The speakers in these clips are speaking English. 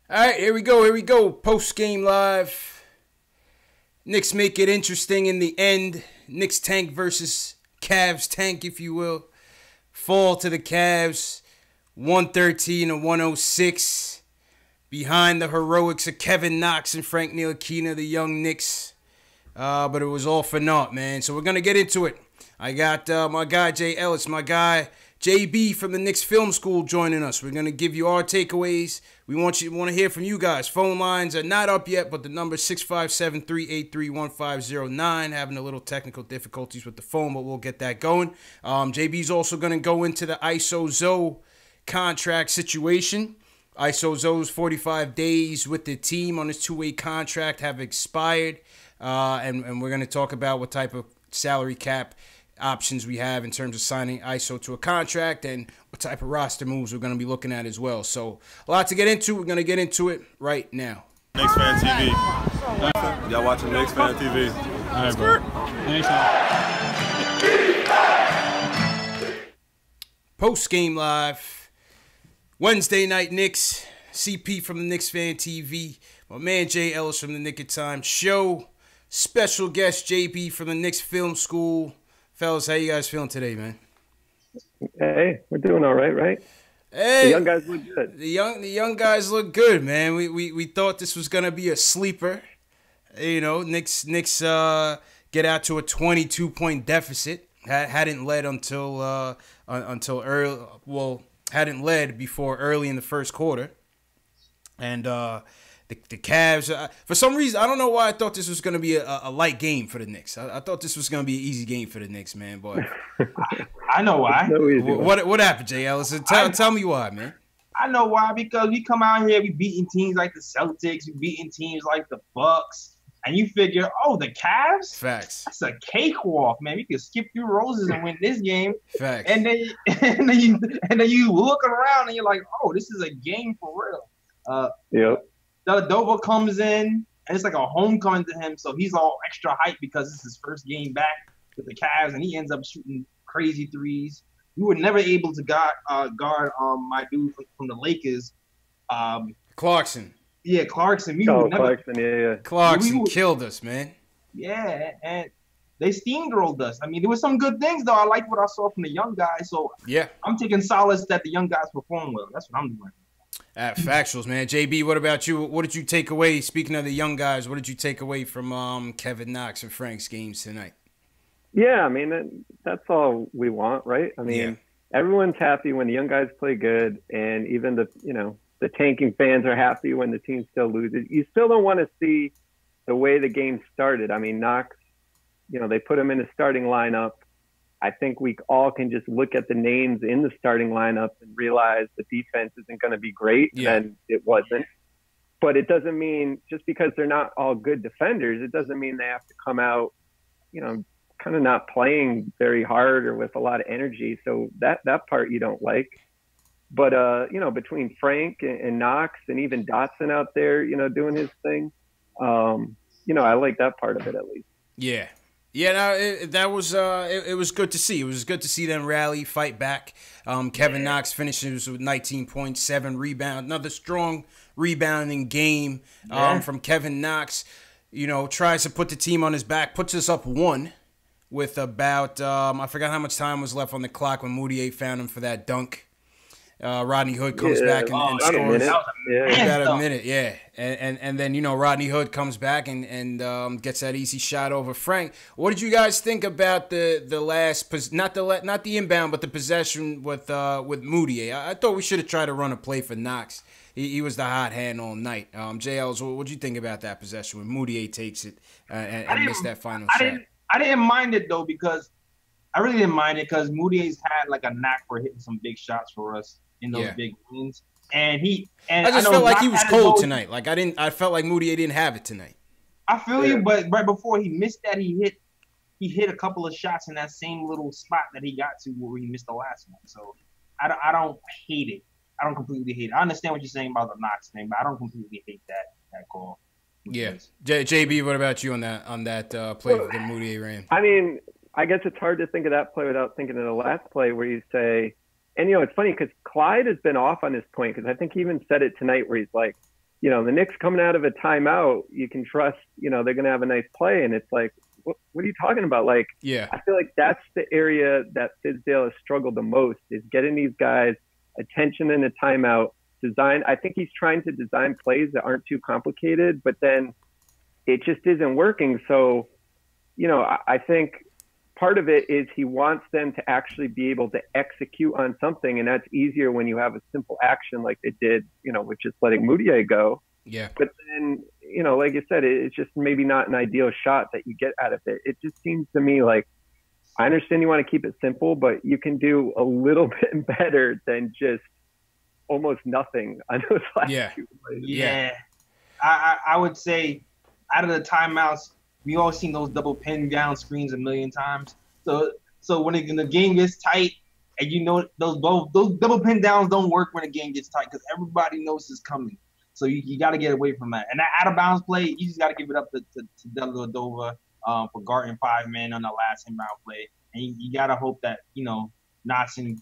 All right, here we go. Here we go. Post-game live. Knicks make it interesting in the end. Knicks tank versus Cavs tank, if you will. Fall to the Cavs, 113 to 106. Behind the heroics of Kevin Knox and Frank Ntilikina, the young Knicks. But it was all for naught, man. So we're going to get into it. I got my guy Jay Ellis, my guy JB from the Knicks Film School joining us. We're going to give you our takeaways. We want to hear from you guys. Phone lines are not up yet, but the number is 657-383-1509. Having a little technical difficulties with the phone, but we'll get that going. JB's also going to go into the ISO Zoe contract situation. ISO Zoe's 45 days with the team on his two-way contract have expired. And we're going to talk about what type of salary cap options we have in terms of signing ISO to a contract and what type of roster moves we're going to be looking at as well. So a lot to get into. We're going to get into it right now. KnicksFanTV. Y'all watching KnicksFanTV. All right, bro. Post-game live. Wednesday night Knicks. CP from the Knicks Fan TV. My man Jay Ellis from the Knick of Time Show. Special guest JB from the Knicks Film School. Fellas, how you guys feeling today, man? Hey, we're doing all right, right? Hey, the young guys look good. The young guys look good, man. We thought this was gonna be a sleeper. You know, Knicks get out to a 22-point deficit. Hadn't led until early. Well, hadn't led before early in the first quarter, and the Cavs, for some reason, I don't know why I thought this was going to be a light game for the Knicks. I thought this was going to be an easy game for the Knicks, man. But I know why. What happened, Jay Ellis? Tell me why, man. I know why, because we come out here, we beating teams like the Celtics, we beating teams like the Bucks, and you figure, oh, the Cavs? Facts. That's a cakewalk, man. We can skip through roses and win this game. Facts. And then you look around and you're like, oh, this is a game for real. Yep. Dover comes in, and it's like a homecoming to him, so he's all extra hyped because it's his first game back with the Cavs, and he ends up shooting crazy threes. We were never able to guard my dude from the Lakers. Clarkson. Yeah, Clarkson. Clarkson, yeah. Clarkson killed us, man. Yeah, and they steamrolled us. I mean, there were some good things, though. I like what I saw from the young guys, so yeah, I'm taking solace that the young guys perform well. That's what I'm doing. Factuals, man. JB, what about you? What did you take away? Speaking of the young guys, what did you take away from Kevin Knox and Frank's games tonight? Yeah, I mean, that's all we want, right? I mean, Everyone's happy when the young guys play good, and even the tanking fans are happy when the team still loses. You still don't want to see the way the game started. I mean, Knox, they put him in the starting lineup. I think we all can just look at the names in the starting lineup and realize the defense isn't going to be great, and it wasn't. But it doesn't mean, just because they're not all good defenders, it doesn't mean they have to come out, kind of not playing very hard or with a lot of energy. So that part you don't like. But, between Frank and Knox and even Dotson out there, doing his thing, I like that part of it at least. Yeah. Yeah, no, it was good to see. It was good to see them rally, fight back. Kevin Knox finishes with 19 points, 7 rebounds. Another strong rebounding game from Kevin Knox. Tries to put the team on his back, puts us up 1 with about, I forgot how much time was left on the clock when Moutier found him for that dunk. Rodney Hood comes back and scores. About a minute, yeah. And then, Rodney Hood comes back and gets that easy shot over Frank. What did you guys think about the last, not the inbound, but the possession with Moutier? I thought we should have tried to run a play for Knox. He was the hot hand all night. JLs, what did you think about that possession when Moutier takes it and missed that final shot? I didn't mind it, though, because I really didn't mind it because Moutier's had like a knack for hitting some big shots for us in those big wins. And I just felt like he was cold tonight. Like I felt like Moutier didn't have it tonight. I feel you, but right before he missed that, he hit a couple of shots in that same little spot that he got to where he missed the last one. So I don't hate it. I don't completely hate it. I understand what you're saying about the Knox thing, but I don't completely hate that call. Yeah. JB, what about you on that play that Moutier ran? I mean, I guess it's hard to think of that play without thinking of the last play where you say, and it's funny because Clyde has been off on this point because I think he even said it tonight where he's like, the Knicks coming out of a timeout, you can trust, they're going to have a nice play. And it's like, what are you talking about? Like, Yeah. I feel like that's the area that Fizdale has struggled the most, is getting these guys attention in a timeout. I think he's trying to design plays that aren't too complicated, but then it just isn't working. So, I think part of it is he wants them to actually be able to execute on something, and that's easier when you have a simple action like they did, with just letting Moutier go. Yeah. But then, like you said, it's just maybe not an ideal shot that you get out of it. It just seems to me like, I understand you want to keep it simple, but you can do a little bit better than just almost nothing on those last two plays. Yeah. I would say out of the timeouts, we all seen those double pin down screens a million times. So when the game gets tight, and those double pin downs don't work when the game gets tight because everybody knows it's coming. So you got to get away from that. And that out of bounds play, you just got to give it up to Dellavedova for guarding 5 men on the last inbound play. And you got to hope that Dotson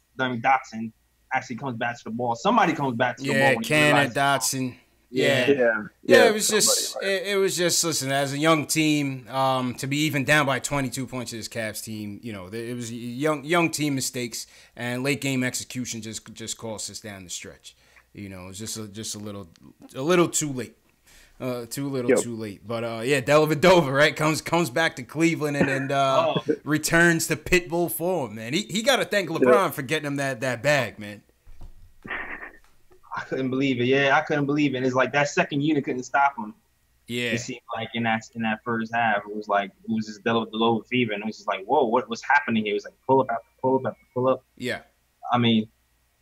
actually comes back to the ball. Somebody comes back to the ball. Yeah, Cannon, Dotson. Yeah, it was just, listen, as a young team, to be even down by 22 points to this Cavs team, it was young team mistakes, and late game execution just cost us down the stretch. It was just a little too late. Too late. But Dellavedova, right, comes back to Cleveland and returns to Pitbull form, man. He got to thank LeBron for getting him that bag, man. I couldn't believe it. Yeah, I couldn't believe it. And it's like that second unit couldn't stop him. Yeah. It seemed like in that first half, it was just Dellavedova fever, and it was just like, whoa, what was happening here? It was like pull up after pull up after pull up. Yeah. I mean,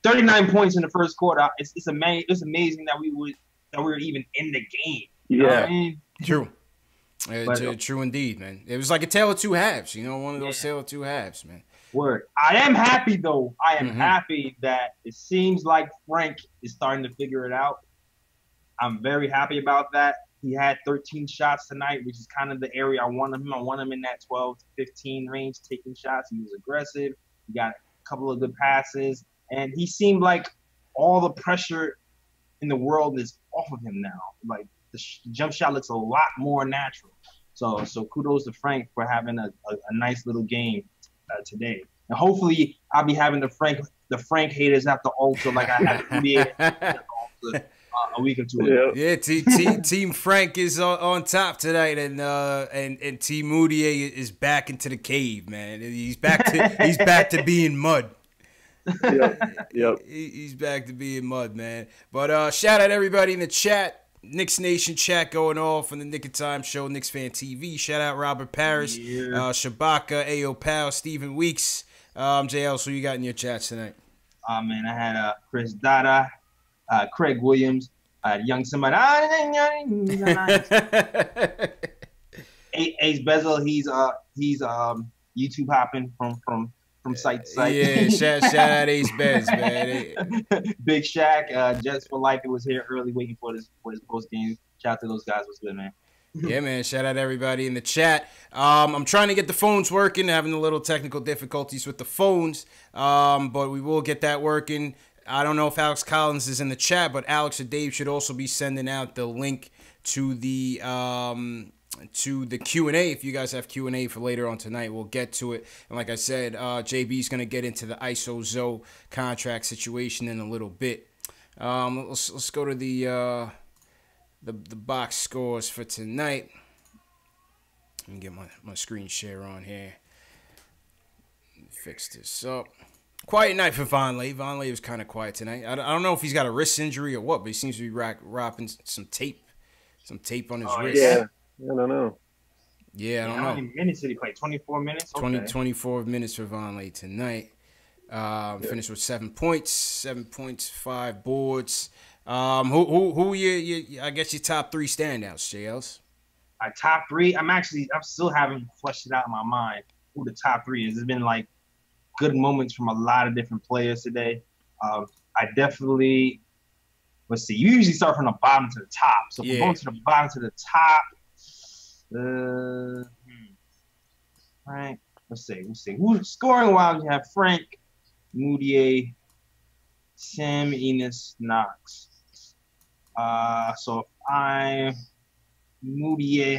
39 points in the first quarter. It's amazing that we were even in the game. You know what I mean? True. True indeed, man. It was like a tale of two halves. One of those tale of two halves, man. Word. I am happy though. I am happy that it seems like Frank is starting to figure it out. I'm very happy about that. He had 13 shots tonight, which is kind of the area I want him. I want him in that 12 to 15 range, taking shots. He was aggressive. He got a couple of good passes, and he seemed like all the pressure in the world is off of him now. Like the jump shot looks a lot more natural. So kudos to Frank for having a nice little game today. And hopefully I'll be having the Frank haters have to alter like I had a week or two ago. Yeah, Team Frank is on top tonight, and Team Moutier is back into the cave, man. He's back to being mud. Yep. He's back to being mud, man. But shout out everybody in the chat. Knicks Nation chat going off on the Nick of Time show, KnicksFanTV. Shout out Robert Parrish, Shabaka, Ayo Pal, Stephen Weeks. JL, so you got in your chats tonight? Man, I had Chris Dada, Craig Williams, Young somebody. Ace Bezel, he's YouTube hopping from site to site. Yeah, shout out Ace Bez, man. Big Shaq, Jets for Life. It was here early waiting for his post game. Shout out to those guys. What's good, man? Yeah, man. Shout out everybody in the chat. I'm trying to get the phones working, having a little technical difficulties with the phones, but we will get that working. I don't know if Alex Collins is in the chat, but Alex or Dave should also be sending out the link to the Q&A. If you guys have Q&A for later on tonight, we'll get to it. And like I said, JB's going to get into the ISO Zoe contract situation in a little bit. Let's go to the box scores for tonight. Let me get my screen share on here. Fix this up. Quiet night for Vonleh. Vonleh was kind of quiet tonight. I don't know if he's got a wrist injury or what, but he seems to be wrapping some tape on his wrist. Yeah, I don't know. Yeah, I don't know. How many minutes did he play? 24 minutes? Okay. 24 minutes for Vonleh tonight. Finished with 7 points, 5 boards. Who I guess your top 3 standouts, JLs? My top 3? I'm still haven't fleshed it out in my mind who the top 3 is. There's been like good moments from a lot of different players today. I definitely, let's see, you usually start from the bottom to the top. So we're going to the bottom to the top. All right, let's see. Who's scoring wise? You have Frank, Moutier, Sam, Enos, Knox. So if I'm Moody,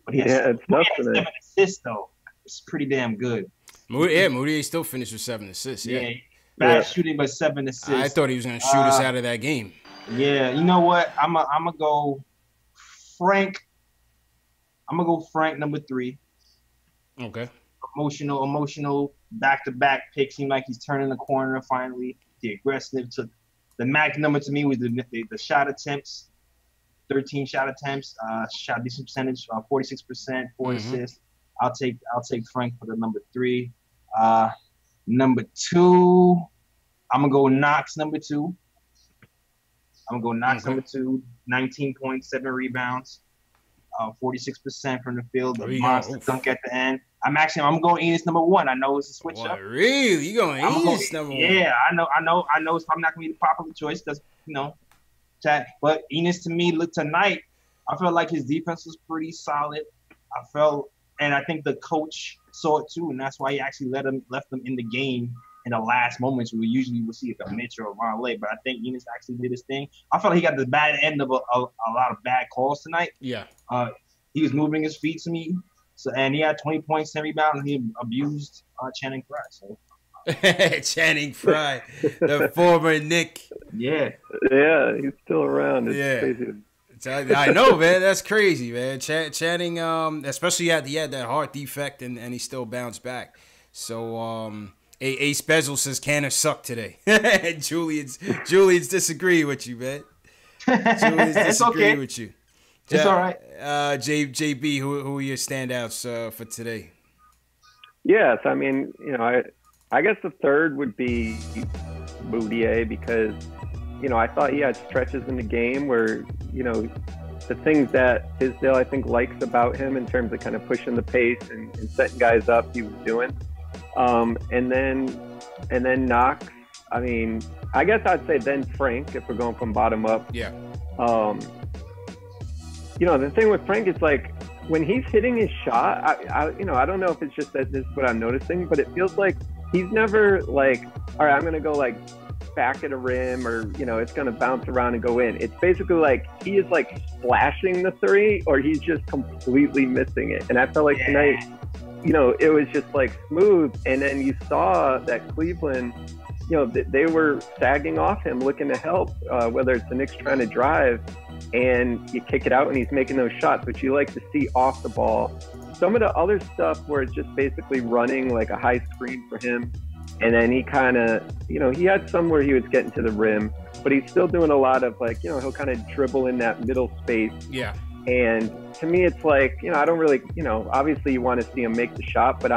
but he has, it's Moody tough has tonight. 7 assists though. It's pretty damn good. Moody still finished with 7 assists. Yeah. Bad shooting, but 7 assists. I thought he was going to shoot us out of that game. Yeah, you know what? I'm gonna go Frank. I'm gonna go Frank number 3. Okay. Emotional back-to-back pick. Seemed like he's turning the corner finally. The aggressive took the max number to me was the shot attempts. 13 shot attempts. Shot decent percentage. 46%. 4 assists. I'll take Frank for the number 3. Number 2. I'm gonna go Knox number 2. Number 2. 19 points, 7 rebounds. 46% from the field. The monster dunk at the end. I'm gonna go Enos number 1. I know it's a switch up. Really? You going Enos number 1? Yeah, I know. It's probably not gonna be the popular choice because chat. But Enos to me, look tonight, I felt like his defense was pretty solid. And I think the coach saw it too, and that's why he actually left them in the game in the last moments. We usually will see a Mitch or a Ron Lay, but I think Enos actually did his thing. I felt like he got the bad end of a lot of bad calls tonight. Yeah. He was moving his feet to me, and he had 20 points, 10 rebounds, and he abused Channing Frye. So. Channing Frye, the former Knick. Yeah, he's still around. It's crazy. I know, man. That's crazy, man. Channing, especially he had that heart defect, and he still bounced back. So, Ace Bezel says Canner sucked today. Julian's disagree with you, man. Julian's disagree with you. It's all right. JB, who are your standouts for today? Yes, I mean, I guess the third would be Moutier because, I thought he had stretches in the game where, the things that Tisdale, I think, likes about him in terms of kind of pushing the pace and setting guys up, he was doing. And then Knox, I mean, I guess I'd say then Frank, if we're going from bottom up. Yeah. The thing with Frank is like, when he's hitting his shot, I don't know if it's just that this is what I'm noticing, but it feels like he's never like, all right, I'm going to go like back at a rim or, it's going to bounce around and go in. It's basically like he is like splashing the 3 or he's just completely missing it. And I felt like tonight, it was just like smooth. And then you saw that Cleveland, they were sagging off him, looking to help, whether it's the Knicks trying to drive and you kick it out and he's making those shots, which you like to see off the ball. Some of the other stuff where it's just basically running like a high screen for him. And then he kind of, he had some where he was getting to the rim, but he's still doing a lot of like, he'll kind of dribble in that middle space. Yeah. And to me, it's like, I don't really, obviously you want to see him make the shot, but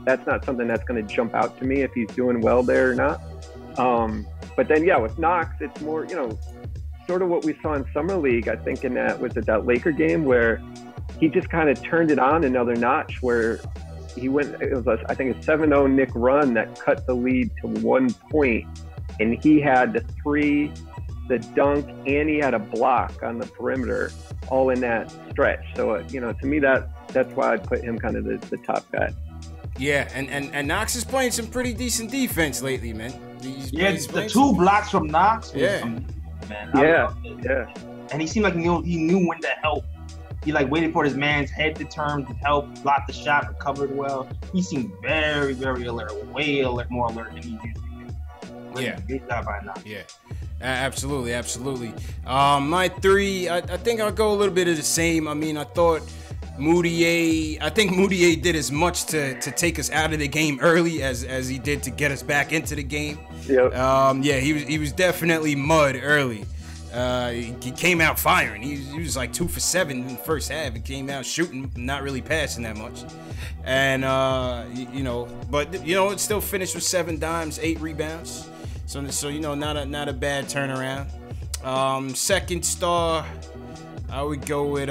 that's not something that's going to jump out to me if he's doing well there or not. But then, with Knox, it's more, sort of what we saw in Summer League, I think that Laker game where he just kind of turned it on another notch where he went, it was I think a 7-0 Knick run that cut the lead to 1 point, and he had the 3, the dunk, and he had a block on the perimeter all in that stretch. So, to me, that's why I'd put him kind of the top guy. Yeah, and Knox is playing some pretty decent defense lately, man. He's the 2 blocks from Knox was amazing, man. Yeah. And he seemed like he knew when to help. He like waited for his man's head to turn to help block the shot, recovered well. He seemed very, very alert, more alert than he usually is. Good job by Knox. Yeah. Absolutely. My 3, I think I'll go a little bit of the same. I mean, I thought Moutier did as much to take us out of the game early as he did to get us back into the game. Yep. He was definitely mud early. He came out firing. He was like 2 for 7 in the first half. He came out shooting, not really passing that much. And it still finished with 7 dimes, 8 rebounds. So not a bad turnaround. Second star, I would go with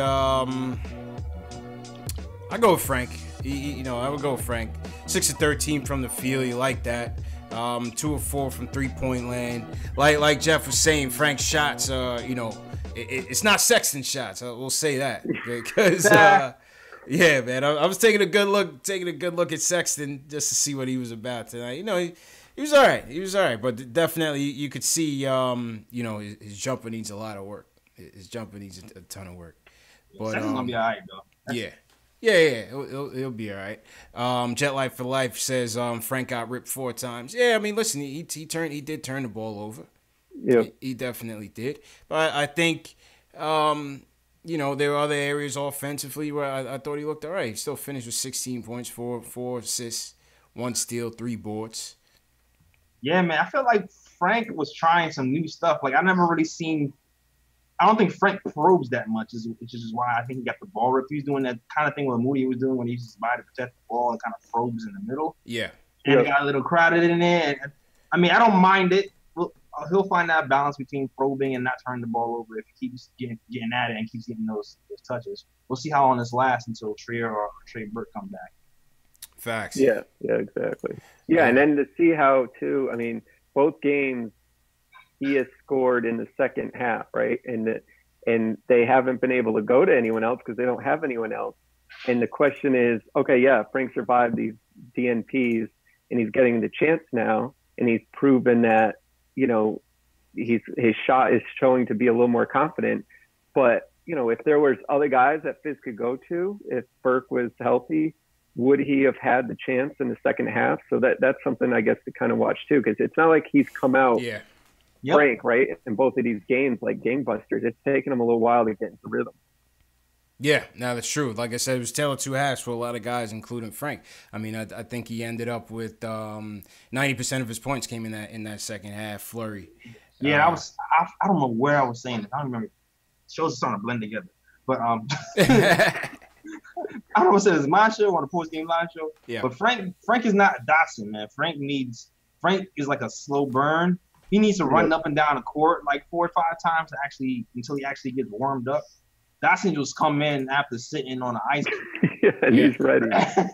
Frank. I would go with Frank. 6 of 13 from the field. You like that. 2 of 4 from 3-point land. Like Jeff was saying, Frank's shots, it's not Sexton shots. We'll say that because, man, I was taking a good look at Sexton just to see what he was about tonight. He was all right. He was all right, but definitely you could see, you know, his jumper needs a lot of work. His jumper needs a ton of work. But Second's gonna be all right though. Yeah. He'll be all right. Jet Life for Life says Frank got ripped 4 times. Yeah, I mean, listen, he did turn the ball over. Yeah, He definitely did. But I think, you know, there were other areas offensively where I thought he looked all right. He still finished with 16 points, 4 assists, 1 steal, 3 boards. Yeah, man, I feel like Frank was trying some new stuff. Like I never really seen. I don't think Frank probes that much, which is why I think he got the ball ripped. He was doing that kind of thing what Moody was doing when he used his body to protect the ball and kind of probes in the middle. Yeah. And it got a little crowded in there. And, I mean, I don't mind it. He'll find that balance between probing and not turning the ball over if he keeps getting at it and keeps getting those touches. We'll see how long this lasts until Trier or Trey Burke come back. Facts. Yeah, exactly. Yeah, and then to see how, too, I mean, both games he has scored in the second half, right? And they haven't been able to go to anyone else because they don't have anyone else. And the question is, okay, yeah, Frank survived these DNPs and he's getting the chance now, and he's proven that, you know, his shot is showing to be a little more confident. But, you know, if there was other guys that Fizz could go to, if Burke was healthy, would he have had the chance in the second half? So that's something I guess to kind of watch too, because it's not like he's come out Frank, right, in both of these games like gangbusters. It's taken him a little while to get into rhythm. Yeah, no, that's true. Like I said, it was tale of 2 halves for a lot of guys, including Frank. I mean, I think he ended up with 90% of his points came in that second half flurry. Yeah, I don't know where I was saying it. I don't remember. Shows are starting to blend together. But I don't know what it was my show or the post game live show. Yeah. But Frank is not Dotson, man. Frank is like a slow burn. He needs to run up and down the court like 4 or 5 times until he actually gets warmed up. Dotson just come in after sitting on the ice. And he's ready.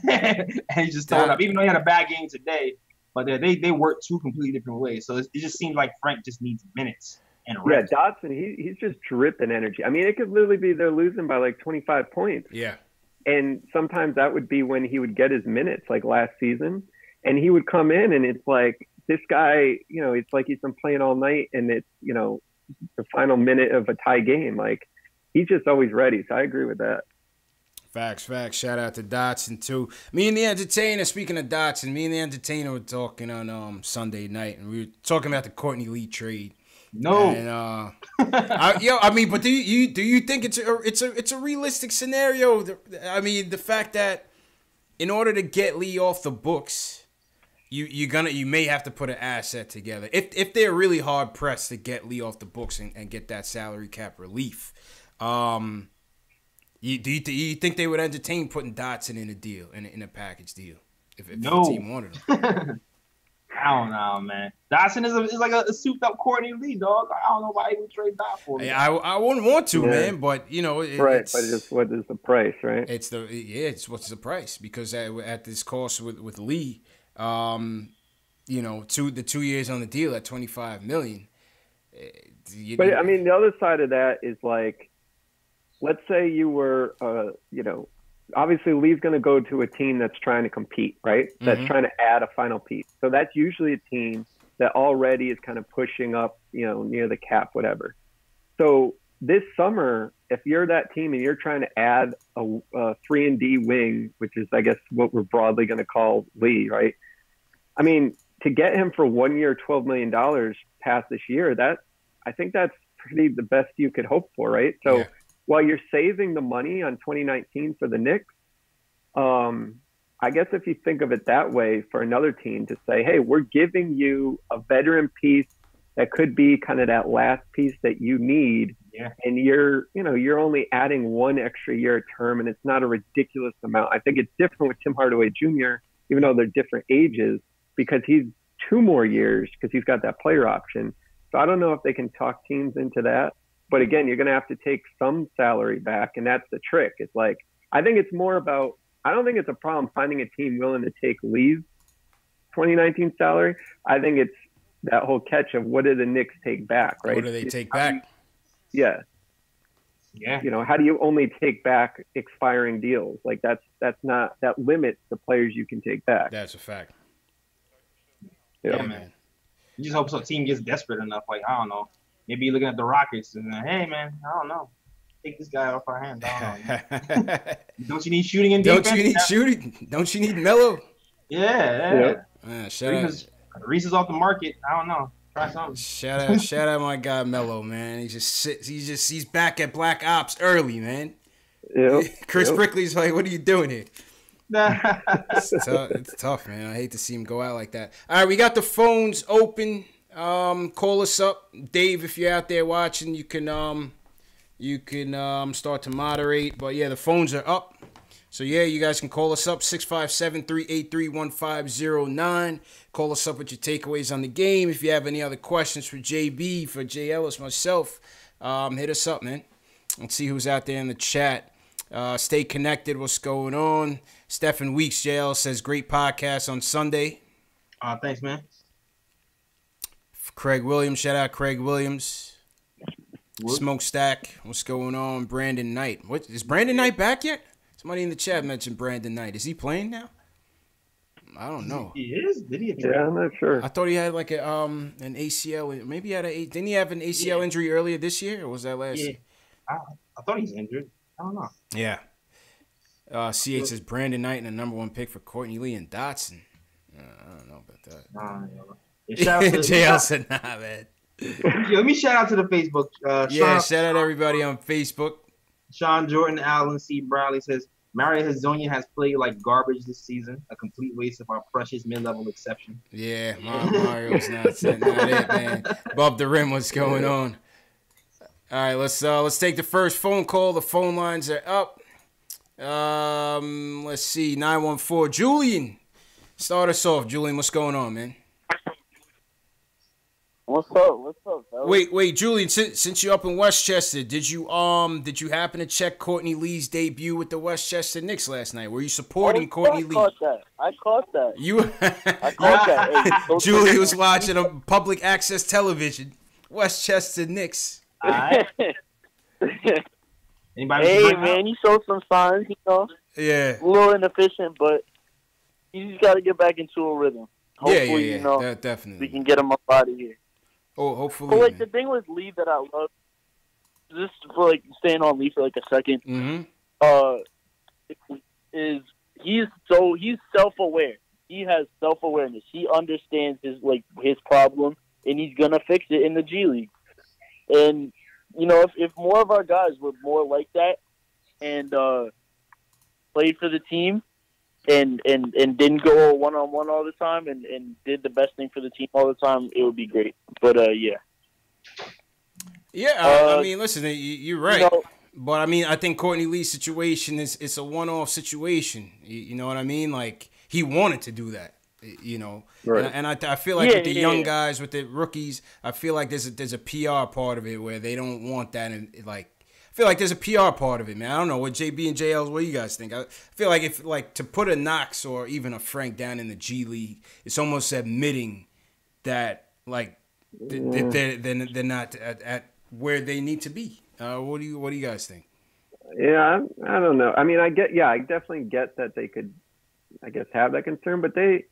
And he just throwing up, even though he had a bad game today. But they work 2 completely different ways. So it just seems like Frank just needs minutes and rest. Yeah, Dotson, he's just dripping energy. I mean, it could literally be they're losing by like 25 points. Yeah. And sometimes that would be when he would get his minutes, like last season. And he would come in and it's like, this guy, you know, it's like he's been playing all night and it's, you know, the final minute of a tie game. Like, he's just always ready. So I agree with that. Facts. Shout out to Dotson, too. Me and the Entertainer, speaking of Dotson, me and the Entertainer were talking on Sunday night, and we were talking about the Courtney Lee trade. No. And, I mean, but do you think it's a realistic scenario? I mean, the fact that in order to get Lee off the books, you may have to put an asset together if they're really hard pressed to get Lee off the books and get that salary cap relief. Do you think they would entertain putting Dotson in a deal in a package deal if the team wanted him? I don't know, man. Dotson is like a souped up Courtney Lee, dog. I don't know why he would trade Dot for me. I wouldn't want to, man, but you know, right. But just what is the price, right? It's what's the price, because at this cost with Lee, you know, the 2 years on the deal at $25 million. But I mean, the other side of that is like, let's say you were, you know, obviously Lee's going to go to a team that's trying to compete, right? Mm-hmm. That's trying to add a final piece. So that's usually a team that already is kind of pushing up, you know, near the cap, whatever. So this summer, if you're that team and you're trying to add a 3-and-D wing, which is, I guess, what we're broadly going to call Lee, right? I mean, to get him for 1 year, $12 million past this year, I think that's pretty the best you could hope for, right? So while you're saving the money on 2019 for the Knicks, I guess if you think of it that way for another team to say, hey, we're giving you a veteran piece that could be kind of that last piece that you need. Yeah. And you're only adding 1 extra year term, and it's not a ridiculous amount. I think it's different with Tim Hardaway Jr., even though they're different ages, because he's 2 more years because he's got that player option. So I don't know if they can talk teams into that. But again, you're going to have to take some salary back, and that's the trick. It's like, I think it's more about, I don't think it's a problem finding a team willing to take Lee's 2019 salary. I think it's that whole catch of what do the Knicks take back, right? What do they take back? Yeah. You know, how do you only take back expiring deals? Like that limits the players you can take back. That's a fact. Yeah, man. You just hope some team gets desperate enough. Like, I don't know. Maybe you're looking at the Rockets and hey, man, I don't know. Take this guy off our hands. I don't know. Don't you need shooting and defense? Don't you need shooting? Don't you need Melo? Yeah. Shout out. Reese is off the market. I don't know. Try something. Shout out my guy Melo, man. He's back at Black Ops early, man. Chris Brickley's like, what are you doing here? It's tough, man. I hate to see him go out like that. All right, we got the phones open. Call us up, Dave. If you're out there watching, you can start to moderate. But yeah, the phones are up. So yeah, you guys can call us up 657-383-1509. Call us up with your takeaways on the game. If you have any other questions for JB, for J. Ellis, myself, hit us up, man. Let's see who's out there in the chat. Stay connected. What's going on? Stephen Weeks, JL, says great podcast on Sunday. Thanks, man. Craig Williams, shout out Craig Williams. Smokestack, what's going on? Brandon Knight. What is Brandon Knight back yet? Somebody in the chat mentioned Brandon Knight. Is he playing now? I don't know. He is? Did he? Yeah, I'm not sure. I thought he had like an ACL. Maybe he had didn't he have an ACL injury earlier this year, or was that last year? I thought he was injured. I don't know. Yeah. CH says Brandon Knight and a number 1 pick for Courtney Lee and Dotson. I don't know about that. JL said, nah, man. Let me shout out to the Facebook. Shout out everybody on Facebook. Sean Jordan, Allen C. Bradley says, Mario Hezonja has played like garbage this season. A complete waste of our precious mid-level exception. Yeah, Mario's not it, man. Above the rim, what's going on? All right, let's take the first phone call. The phone lines are up. Let's see, 914. Julian, start us off. Julian, what's going on, man? What's up, fellas? Wait, Julian. Since you're up in Westchester, did you happen to check Courtney Lee's debut with the Westchester Knicks last night? Were you supporting Courtney Lee? I caught that. I caught that. Hey, Julian was watching a public access television. Westchester Knicks. All right. Anybody? Hey, man, he showed some signs. Yeah. A little inefficient, but he's got to get back into a rhythm. Hopefully, definitely. We can get him up out of here. Oh, hopefully. But the thing with Lee that I love, just for staying on Lee for a second, is he's self-aware. He has self-awareness. He understands his problem, and he's gonna fix it in the G League. And if more of our guys were more like that and played for the team and didn't go one-on-one all the time and did the best thing for the team all the time, it would be great. But, yeah. Yeah, I mean, listen, you're right. But, I mean, I think Courtney Lee's situation it's a one-off situation. You know what I mean? Like, he wanted to do that, Right. And I feel like with the young guys, with the rookies, I feel like there's a PR part of it where they don't want that. And, I feel like there's a PR part of it, man. I don't know what JB and JL, what do you guys think? I feel like if to put a Knox or even a Frank down in the G League, it's almost admitting that they're not at where they need to be. What do you guys think? Yeah, I don't know. I mean, I definitely get that they could, I guess, have that concern, but they've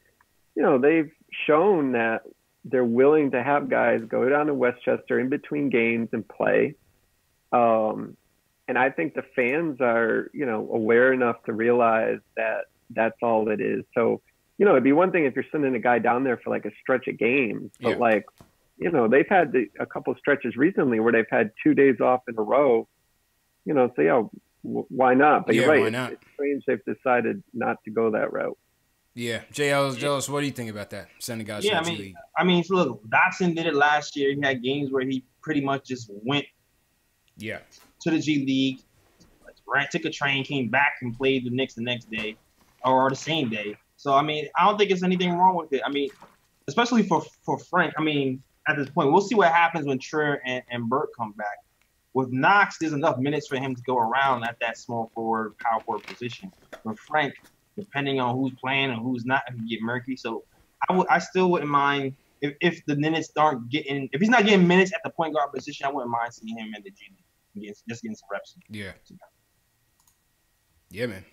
shown that they're willing to have guys go down to Westchester in between games and play. And I think the fans are, aware enough to realize that that's all it is. So, it'd be one thing if you're sending a guy down there for a stretch of games, but they've had a couple of stretches recently where they've had 2 days off in a row, so why not? But you're right. Why not? It's strange they've decided not to go that route. Yeah. JL, what do you think about that? Sending guys to the G League. I mean, look, Dotson did it last year. He had games where he pretty much just went to the G League, took a train, came back and played the Knicks the next day or the same day. So, I mean, I don't think there's anything wrong with it. I mean, especially for Frank, I mean, at this point, we'll see what happens when Trier and Burt come back. With Knox, there's enough minutes for him to go around at that small forward, power forward position. With Frank, depending on who's playing and who's not, it can get murky. So I still wouldn't mind if the minutes aren't getting – if he's not getting minutes at the point guard position, I wouldn't mind seeing him in the G League, just getting some reps. Yeah. Yeah, man.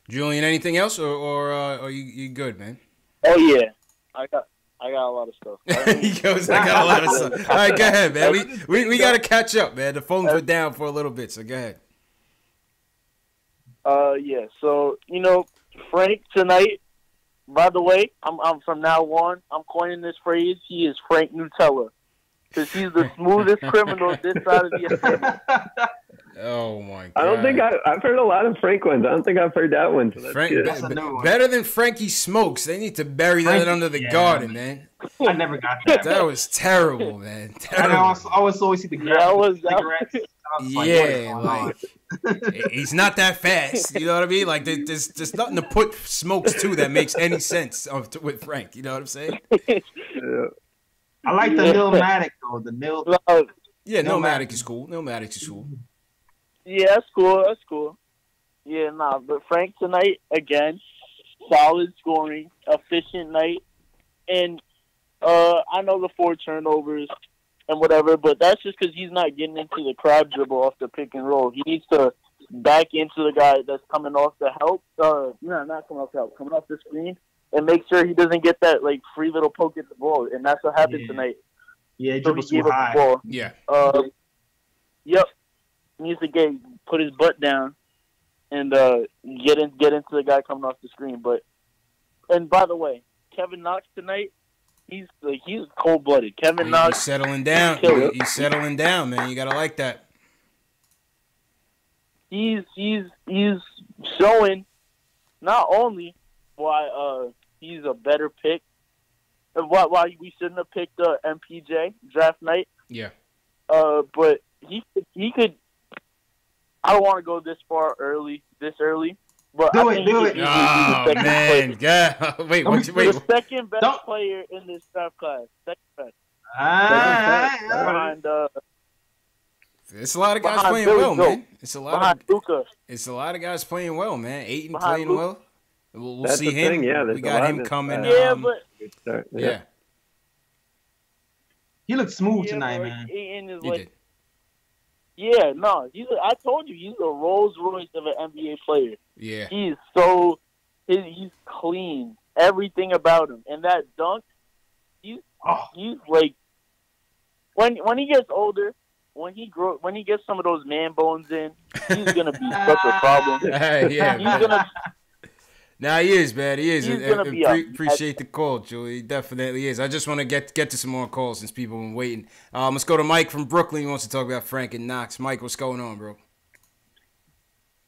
Julian, anything else, or are you good, man? Oh yeah, I I got a lot of stuff. He goes, I got a lot of stuff. All right, go ahead, man. We got to catch up, man. The phones were down for a little bit, so go ahead. Yeah. So Frank tonight. By the way, I'm from now on. I'm coining this phrase. He is Frank Nutella, because he's the smoothest criminal this side of the estate. Oh my god! I don't think I've heard a lot of Frank ones. I don't think I've heard that one. So better than Frankie Smokes. They need to bury that under the garden, man. I never got that. That was terrible, man. Terrible. I always see the cigarettes. He's not that fast. You know what I mean? Like there's nothing to put Smokes to that makes any sense with Frank. You know what I'm saying? I like the Nilmatic though. The Nil. Yeah, Nilmatic is cool. Nilmatic is cool. Yeah, that's cool. That's cool. Yeah, but Frank tonight again, solid scoring, efficient night, and I know the 4 turnovers and whatever, but that's just because he's not getting into the crowd dribble off the pick and roll. He needs to back into the guy that's coming off the help. Not coming off the help, coming off the screen, and make sure he doesn't get that like free little poke at the ball. And that's what happened tonight. Yeah, so he gave up the ball. Yeah. Yep. He needs to put his butt down and get into the guy coming off the screen. And by the way, Kevin Knox tonight, he's cold blooded. Kevin Knox, he's settling down. He's settling down, man. You gotta like that. He's showing not only why he's a better pick, and why we shouldn't have picked MPJ draft night. Yeah. But he could. I don't want to go this early, but do it. Oh man, yeah. Wait. The second best player in this draft class. Second best. Behind, it's a lot of guys playing well, man. It's a lot of guys playing well, man. Ayton playing well. We'll see him. We got him coming. Yeah. He looked smooth tonight, man. Ayton is like. Yeah, no. I told you, he's a Rolls Royce of an NBA player. Yeah. He's clean. Everything about him. And that dunk, he's like, when he gets older, when he gets some of those man bones in, he's gonna be such a problem. Yeah. He's gonna. Nah, he is, man. He is. He's gonna be appreciate the call, Julie. He definitely is. I just want to get to some more calls since people have been waiting. Let's go to Mike from Brooklyn. He wants to talk about Frank and Knox. Mike, what's going on, bro?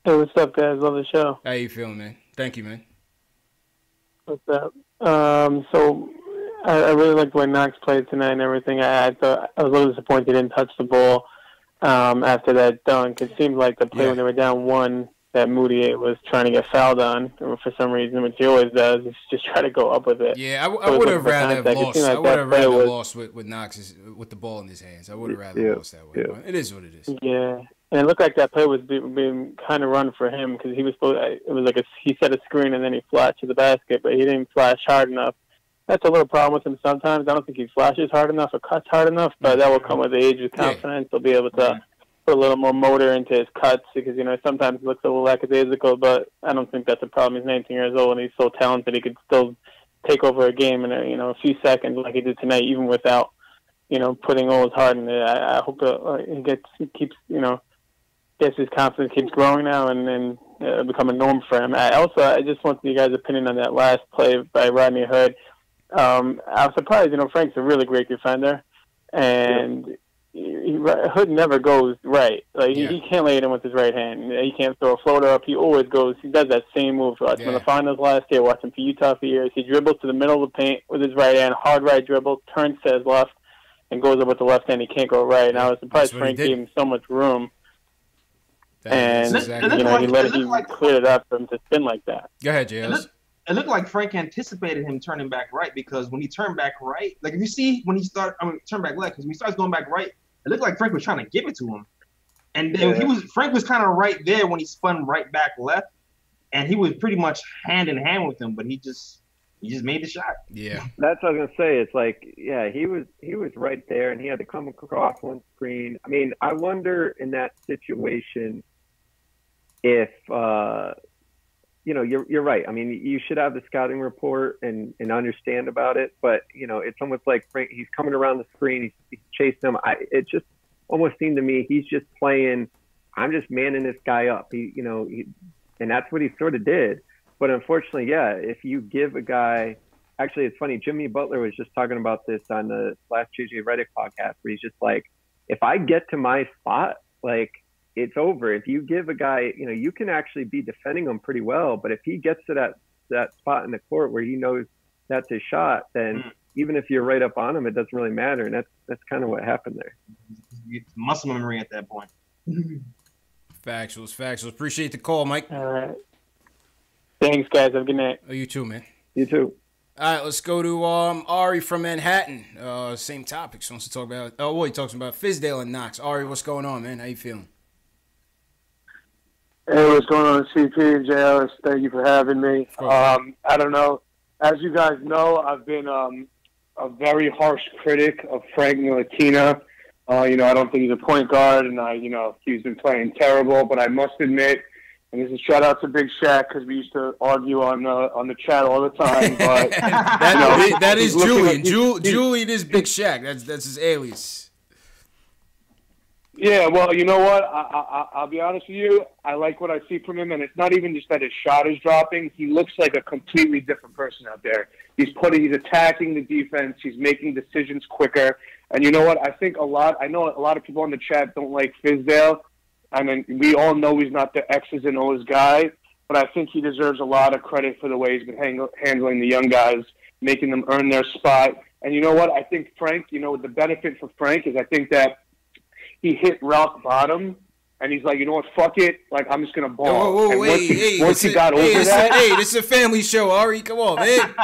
Hey, what's up, guys? Love the show. How you feeling, man? Thank you, man. What's up? So I really liked the way Knox played tonight and everything. I thought I was a little disappointed he didn't touch the ball after that dunk. It seemed like the play when they were down 1. That Moody was trying to get fouled on for some reason, which he always does. He's just trying to go up with it. Yeah, I would have rather have lost. I would have rather lost with Knox with the ball in his hands. I would have rather lost that way. Yeah. It is what it is. Yeah, and it looked like that play was being kind of run for him because he was supposed. It was like he set a screen and then he flashed to the basket, but he didn't flash hard enough. That's a little problem with him sometimes. I don't think he flashes hard enough or cuts hard enough, but that will come with age, with confidence. He'll be able to put a little more motor into his cuts because, sometimes he looks a little lackadaisical, but I don't think that's a problem. He's 19 years old and he's so talented he could still take over a game in a few seconds like he did tonight, even without, putting all his heart in it. I hope he keeps his confidence keeps growing now and become a norm for him. I just want you guys' opinion on that last play by Rodney Hood. I was surprised, Frank's a really great defender and Hood never goes right. He can't lay it in with his right hand. He can't throw a floater up. He always goes. He does that same move. Watch him in the finals last year. Watch him for Utah for years. He dribbles to the middle of the paint with his right hand, hard right dribble, turns to his left, and goes up with the left hand. He can't go right. And I was surprised Frank gave him so much room. He cleared it up for him to spin like that. Go ahead, JS. It looked like Frank anticipated him turning back right because when he turned back right, like if you see when he turn back left, because when he starts going back right, it looked like Frank was trying to give it to him. And then Frank was kind of right there when he spun right back left, and he was pretty much hand in hand with him, but he just made the shot. Yeah. That's what I was gonna say. It's like, he was right there and he had to come across one screen. I mean, I wonder in that situation if you're right. I mean, you should have the scouting report and understand about it. But, it's almost like Frank, he's coming around the screen. He's chasing him. It just almost seemed to me he's just playing, I'm just manning this guy up. And that's what he sort of did. But unfortunately, yeah, if you give a guy, actually, it's funny. Jimmy Butler was just talking about this on the last JJ Redick podcast, where he's just like, if I get to my spot, like, it's over. If you give a guy, you can actually be defending him pretty well. But if he gets to that spot in the court where he knows that's his shot, then even if you're right up on him, it doesn't really matter. And that's kind of what happened there. It's muscle memory at that point. Factuals. Appreciate the call, Mike. All right. Thanks, guys. Have a good night. Oh, you too, man. You too. All right, let's go to Ari from Manhattan. Same topics. Wants to talk about. He talks about Fizdale and Knox. Ari, what's going on, man? How you feeling? Hey, what's going on, CP and JLS? Thank you for having me. I don't know. As you guys know, I've been a very harsh critic of Frank Ntilikina. I don't think he's a point guard, and he's been playing terrible. But I must admit, and this is shout out to Big Shaq because we used to argue on the chat all the time. But that is Julian. Julian is Big Shaq. That's his alias. Yeah, well, you know what? I'll be honest with you. I like what I see from him, and it's not even just that his shot is dropping. He looks like a completely different person out there. He's attacking the defense. He's making decisions quicker. And you know what? I know a lot of people on the chat don't like Fizdale. I mean, we all know he's not the X's and O's guy, but I think he deserves a lot of credit for the way he's been handling the young guys, making them earn their spot. And you know what? I think Frank, the benefit for Frank is I think that he hit rock bottom, and he's like, you know what, fuck it. Like, I'm just going to ball. Once he got over that. This is a family show, Ari. Come on, man.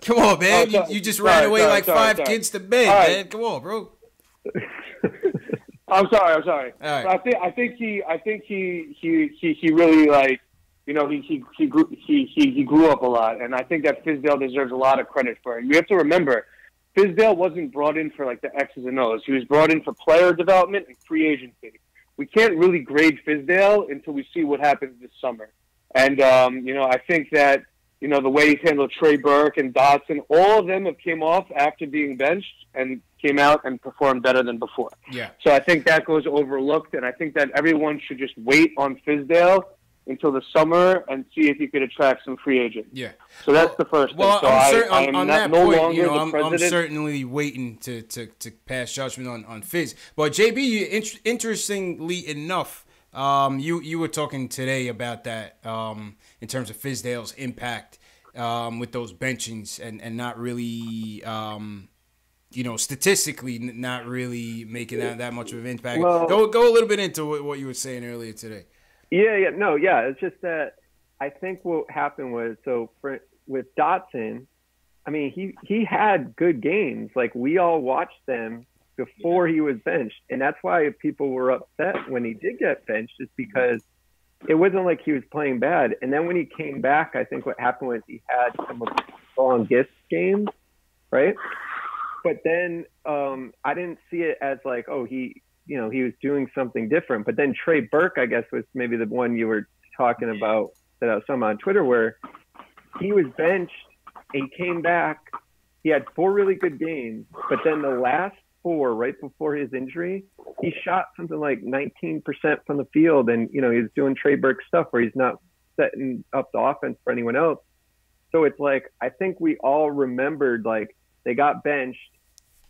Come on, man. You just ran away like five kids to bed, man. Come on, bro. I'm sorry. All right. I think he really, like, he grew up a lot, and I think that Fizdale deserves a lot of credit for it. You have to remember, Fizdale wasn't brought in for like the X's and O's. He was brought in for player development and free agency. We can't really grade Fizdale until we see what happens this summer. And I think that the way he's handled Trey Burke and Dotson, all of them have came off after being benched and came out and performed better than before. Yeah. So I think that goes overlooked, and I think that everyone should just wait on Fizdale until the summer and see if you could attract some free agents. Yeah. So that's the first thing. Well, So I'm certainly waiting to pass judgment on Fizz. But JB, interestingly enough, you were talking today about that in terms of Fizdale's impact with those benchings and not really statistically not really making that much of an impact. Well, go a little bit into what you were saying earlier today. Yeah. It's just that I think what happened was, with Dotson, I mean, he had good games. Like, we all watched them before he was benched. And that's why people were upset when he did get benched, is because it wasn't like he was playing bad. And then when he came back, I think what happened was he had some of the long gift games, right? But then I didn't see it as like, he was doing something different. But then Trey Burke, I guess, was maybe the one you were talking about that I saw on Twitter, where he was benched, he came back, he had 4 really good games, but then the last 4, right before his injury, he shot something like 19% from the field, and he was doing Trey Burke stuff where he's not setting up the offense for anyone else. So it's like, I think we all remembered, like, they got benched,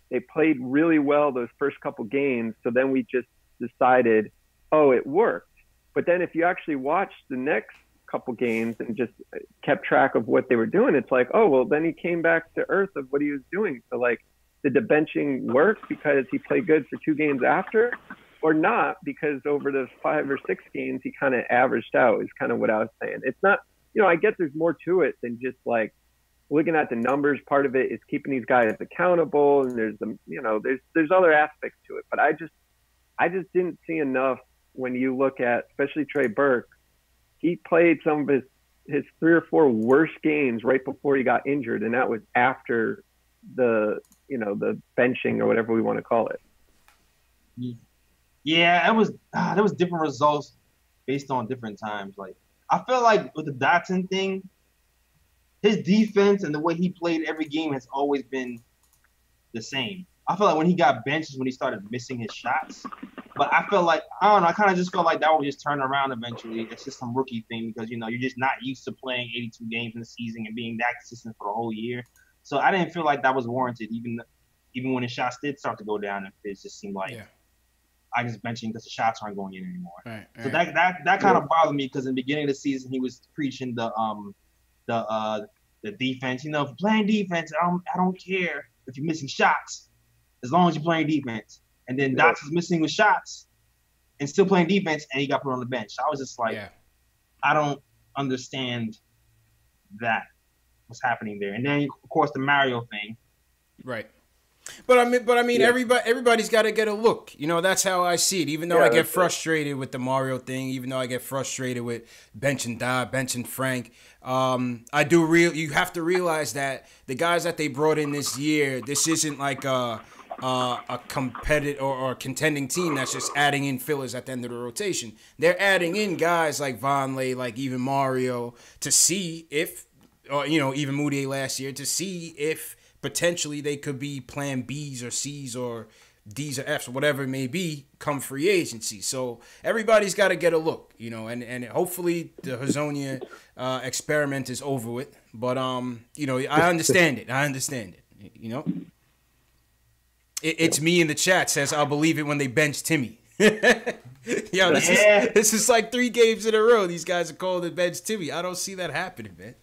they played really well those first couple games, so then we just decided, it worked. But then if you actually watched the next couple games and just kept track of what they were doing, it's like, then he came back to earth of what he was doing. So, like, did the benching work because he played good for 2 games after, or not because over the 5 or 6 games he kind of averaged out, is kind of what I was saying. It's not, I guess there's more to it than just like looking at the numbers. Part of it is keeping these guys accountable, and there's there's other aspects to it. But I just didn't see enough when you look at, especially Trey Burke. He played some of his 3 or 4 worst games right before he got injured, and that was after the benching or whatever we want to call it. Yeah, there was different results based on different times. Like, I feel like with the Dotson thing, his defense and the way he played every game has always been the same. I feel like when he got benched is when he started missing his shots. But I feel like, I don't know, I kind of just felt like that would just turn around eventually. It's just some rookie thing because, you're just not used to playing 82 games in the season and being that consistent for the whole year. So I didn't feel like that was warranted, even when his shots did start to go down. It just seemed like I just benching because the shots aren't going in anymore. Right. So that kind of bothered me because in the beginning of the season he was preaching the defense. If you're playing defense, I don't care if you're missing shots as long as you're playing defense. And then Dots is missing with shots and still playing defense, and he got put on the bench. So I was just like, I don't understand that what's happening there. And then of course the Mario thing. Right. But I mean, everybody's got to get a look. That's how I see it. Even though I get frustrated with the Mario thing, even though I get frustrated with benching Dodd, benching Frank, you have to realize that the guys that they brought in this year, this isn't like a competitive or contending team that's just adding in fillers at the end of the rotation. They're adding in guys like Vonleh, like even Mario, to see if, or even Moutier last year, to see if potentially they could be plan Bs or Cs or Ds or Fs or whatever it may be come free agency. So everybody's got to get a look, and hopefully the Hazonia experiment is over with. But I understand it. It's me in the chat says I'll believe it when they bench Timmy. This is like 3 games in a row. These guys are called to bench Timmy. I don't see that happening, man.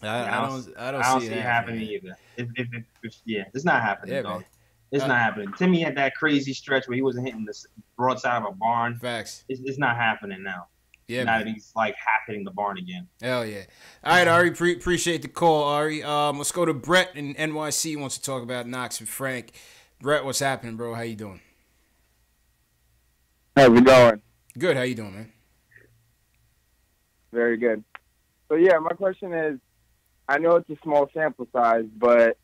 I don't see it happening either. It's not happening, though. Man. It's not happening. Timmy had that crazy stretch where he wasn't hitting the broadside of a barn. Facts. It's not happening now. Yeah, now that he's like half hitting the barn again. Hell yeah. All right, Ari, appreciate the call, Ari. Let's go to Brett in NYC. Wants to talk about Knox and Frank. Brett, what's happening, bro? How you doing? How's it going? Good. How you doing, man? Very good. So yeah, my question is, I know it's a small sample size, but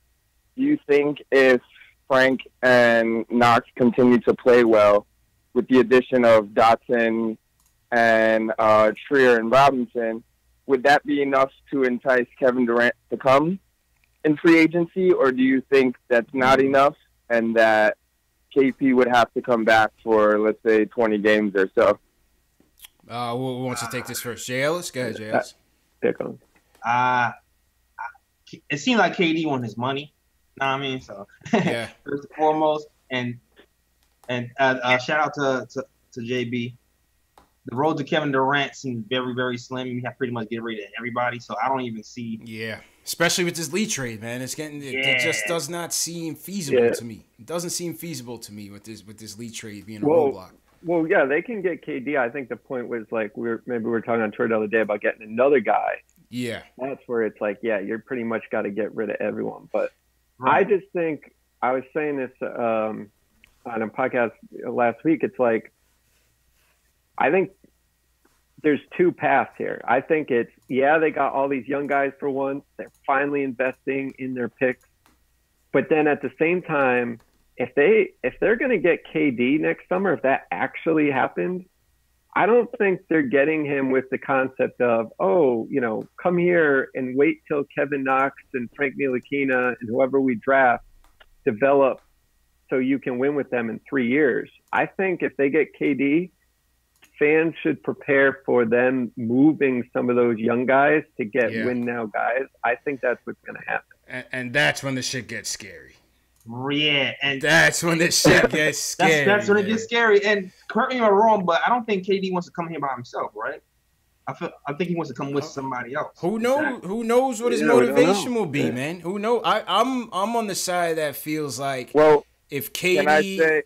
do you think if Frank and Knox continue to play well with the addition of Dotson and Trier and Robinson, would that be enough to entice Kevin Durant to come in free agency, or do you think that's not enough and that KP would have to come back for, let's say, 20 games or so? Who wants to take this first? Jay Ellis? Go ahead, Jay Ellis. Pick on. It seemed like KD won his money. Know what I mean? So yeah. First and foremost, and shout out to JB. The road to Kevin Durant seems very, very slim. You have to pretty much get rid of everybody. So I don't even see. Yeah, especially with this Lee trade, man. It just does not seem feasible to me. It doesn't seem feasible to me with this Lee trade being a roadblock. Well, yeah, they can get KD. I think the point was like we were talking on Twitter the other day about getting another guy. Yeah, that's where it's like, yeah, you're pretty much got to get rid of everyone. But I just think I was saying this on a podcast last week. It's like I think there's 2 paths here. I think it's they got all these young guys for once. They're finally investing in their picks, but then at the same time, if they're going to get KD next summer, if that actually happened, I don't think they're getting him with the concept of, come here and wait till Kevin Knox and Frank Ntilikina and whoever we draft develop so you can win with them in 3 years. I think if they get KD, fans should prepare for them moving some of those young guys to get win now guys. I think that's what's going to happen. And that's when the shit gets scary. Yeah, and that's when this shit gets scary. That's when it gets scary. And correct me if I'm wrong, but I don't think KD wants to come here by himself, right? I think he wants to come with somebody else. Who knows? Who knows what his motivation will be, man? Who knows? I'm on the side that feels like if KD, can I say,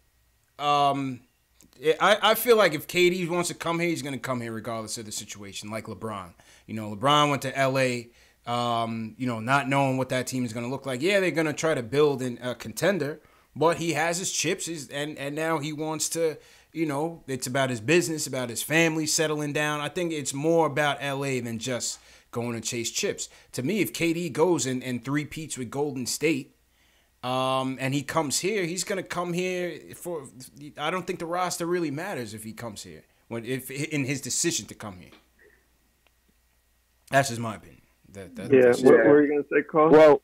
I feel like if KD wants to come here, he's going to come here regardless of the situation. Like LeBron, LeBron went to LA. Not knowing what that team is going to look like. Yeah, they're going to try to build a contender, but he has his chips, and now he wants to, it's about his business, about his family settling down. I think it's more about LA than just going to chase chips. To me, if KD goes and three-peats with Golden State, and he comes here, he's going to come here I don't think the roster really matters if he comes here. if in his decision to come here. That's just my opinion. What were you gonna say, Carl? Well,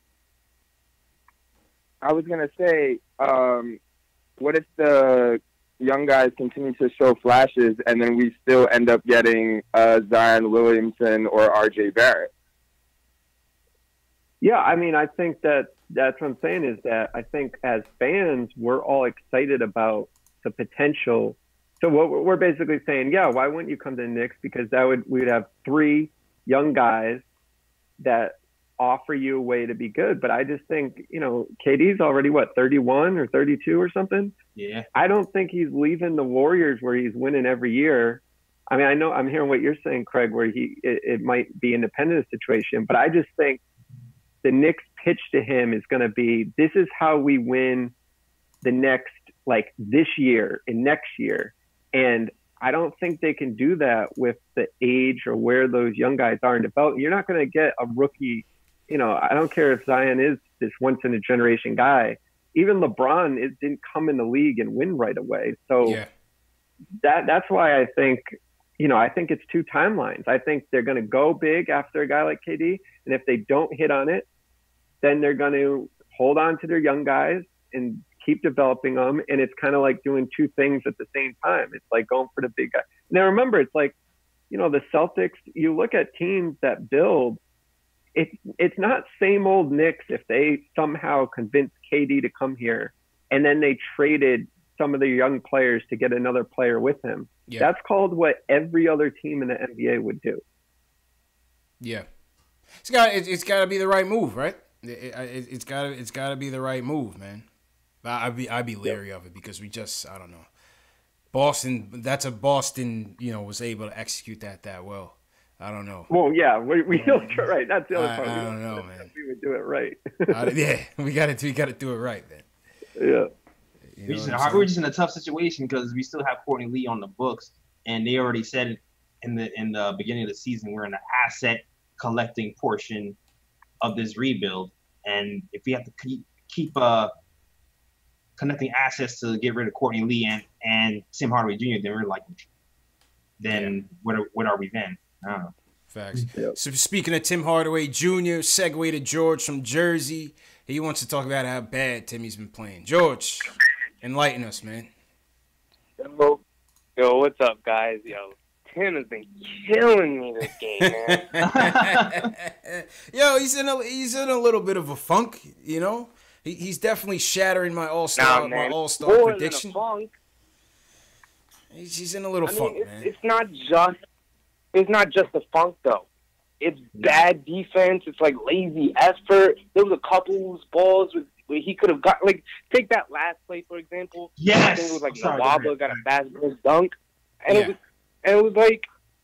I was gonna say, what if the young guys continue to show flashes, and then we still end up getting Zion Williamson or R.J. Barrett? Yeah, I mean, I think that's what I'm saying is that I think as fans, we're all excited about the potential. So what we're basically saying, yeah, why wouldn't you come to the Knicks? Because we'd have 3 young guys that offer you a way to be good. But I just think, KD's already, 31 or 32 or something? Yeah. I don't think he's leaving the Warriors where he's winning every year. I mean, I know I'm hearing what you're saying, Craig, where it might be independent situation, but I just think the Knicks pitch to him is going to be, this is how we win the next, this year and next year. And I don't think they can do that with the age or where those young guys are in development. You're not going to get a rookie. I don't care if Zion is this once in a generation guy. Even LeBron didn't come in the league and win right away. So that's why I think, I think it's 2 timelines. I think they're going to go big after a guy like KD. And if they don't hit on it, then they're going to hold on to their young guys and keep developing them. And it's kind of like doing 2 things at the same time. It's like going for the big guy. Now, remember, it's like, the Celtics, you look at teams that build, it's not same old Knicks if they somehow convinced KD to come here and then they traded some of the young players to get another player with him. Yeah. That's called what every other team in the NBA would do. Yeah. It's got to be the right move, right? It's got to be the right move, man. I'd be leery of it because I don't know. Boston, was able to execute that well. I don't know. Well, yeah, we don't try right. That's the other part. I don't know, man. We would do it right. We got to do it right, man. Yeah. We're just in a tough situation because we still have Courtney Lee on the books, and they already said in the beginning of the season we're in the asset collecting portion of this rebuild, and if we have to keep connecting assets to get rid of Courtney Lee and Tim Hardaway Jr., then what are we then? I don't know. Facts. Yep. So speaking of Tim Hardaway Jr., segue to George from Jersey. He wants to talk about how bad Timmy's been playing. George, enlighten us, man. Yo, what's up, guys? Yo, Tim has been killing me this game, man. Yo, he's in a little bit of a funk, He's definitely shattering my all-star prediction. He's in a little funk, man. It's not just the funk though. It's bad defense. It's like lazy effort. There was a couple loose balls where he could have got take that last play for example. Yes, I think it was like Nwaba got a fast break dunk, and it was like,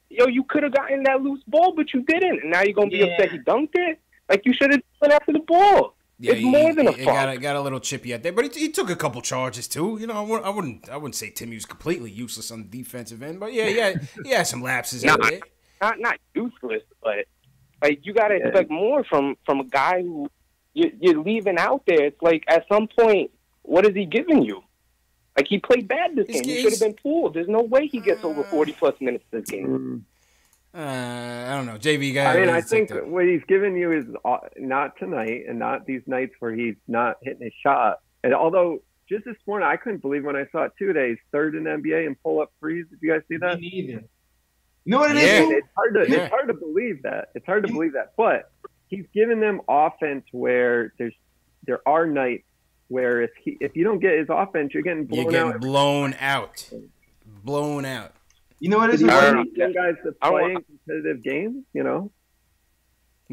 yo, you could have gotten that loose ball, but you didn't, and now you're gonna be upset he dunked it. Like you should have went after the ball. Yeah, it's more than a funk. Got a little chippy out there, but he took a couple charges too. I wouldn't say Timmy was completely useless on the defensive end, but he had some lapses out there. Not useless, but you got to expect more from a guy who you're leaving out there. It's like at some point, what is he giving you? Like he played bad this game. He should have been pulled. There's no way he gets over 40+ minutes this game. I don't know, JV guy. I mean, I think what he's giving you is not tonight, and not these nights where he's not hitting his shot. And although just this morning, I couldn't believe when I saw it 2 days, 3rd in the NBA in pull-up threes. Did you guys see that? Me neither. You know what it is? It's hard to believe that. It's hard to believe that. But he's giving them offense where there are nights where if you don't get his offense, you're getting blown out. Blown out. You know what it is? Young guys that play in competitive games, Go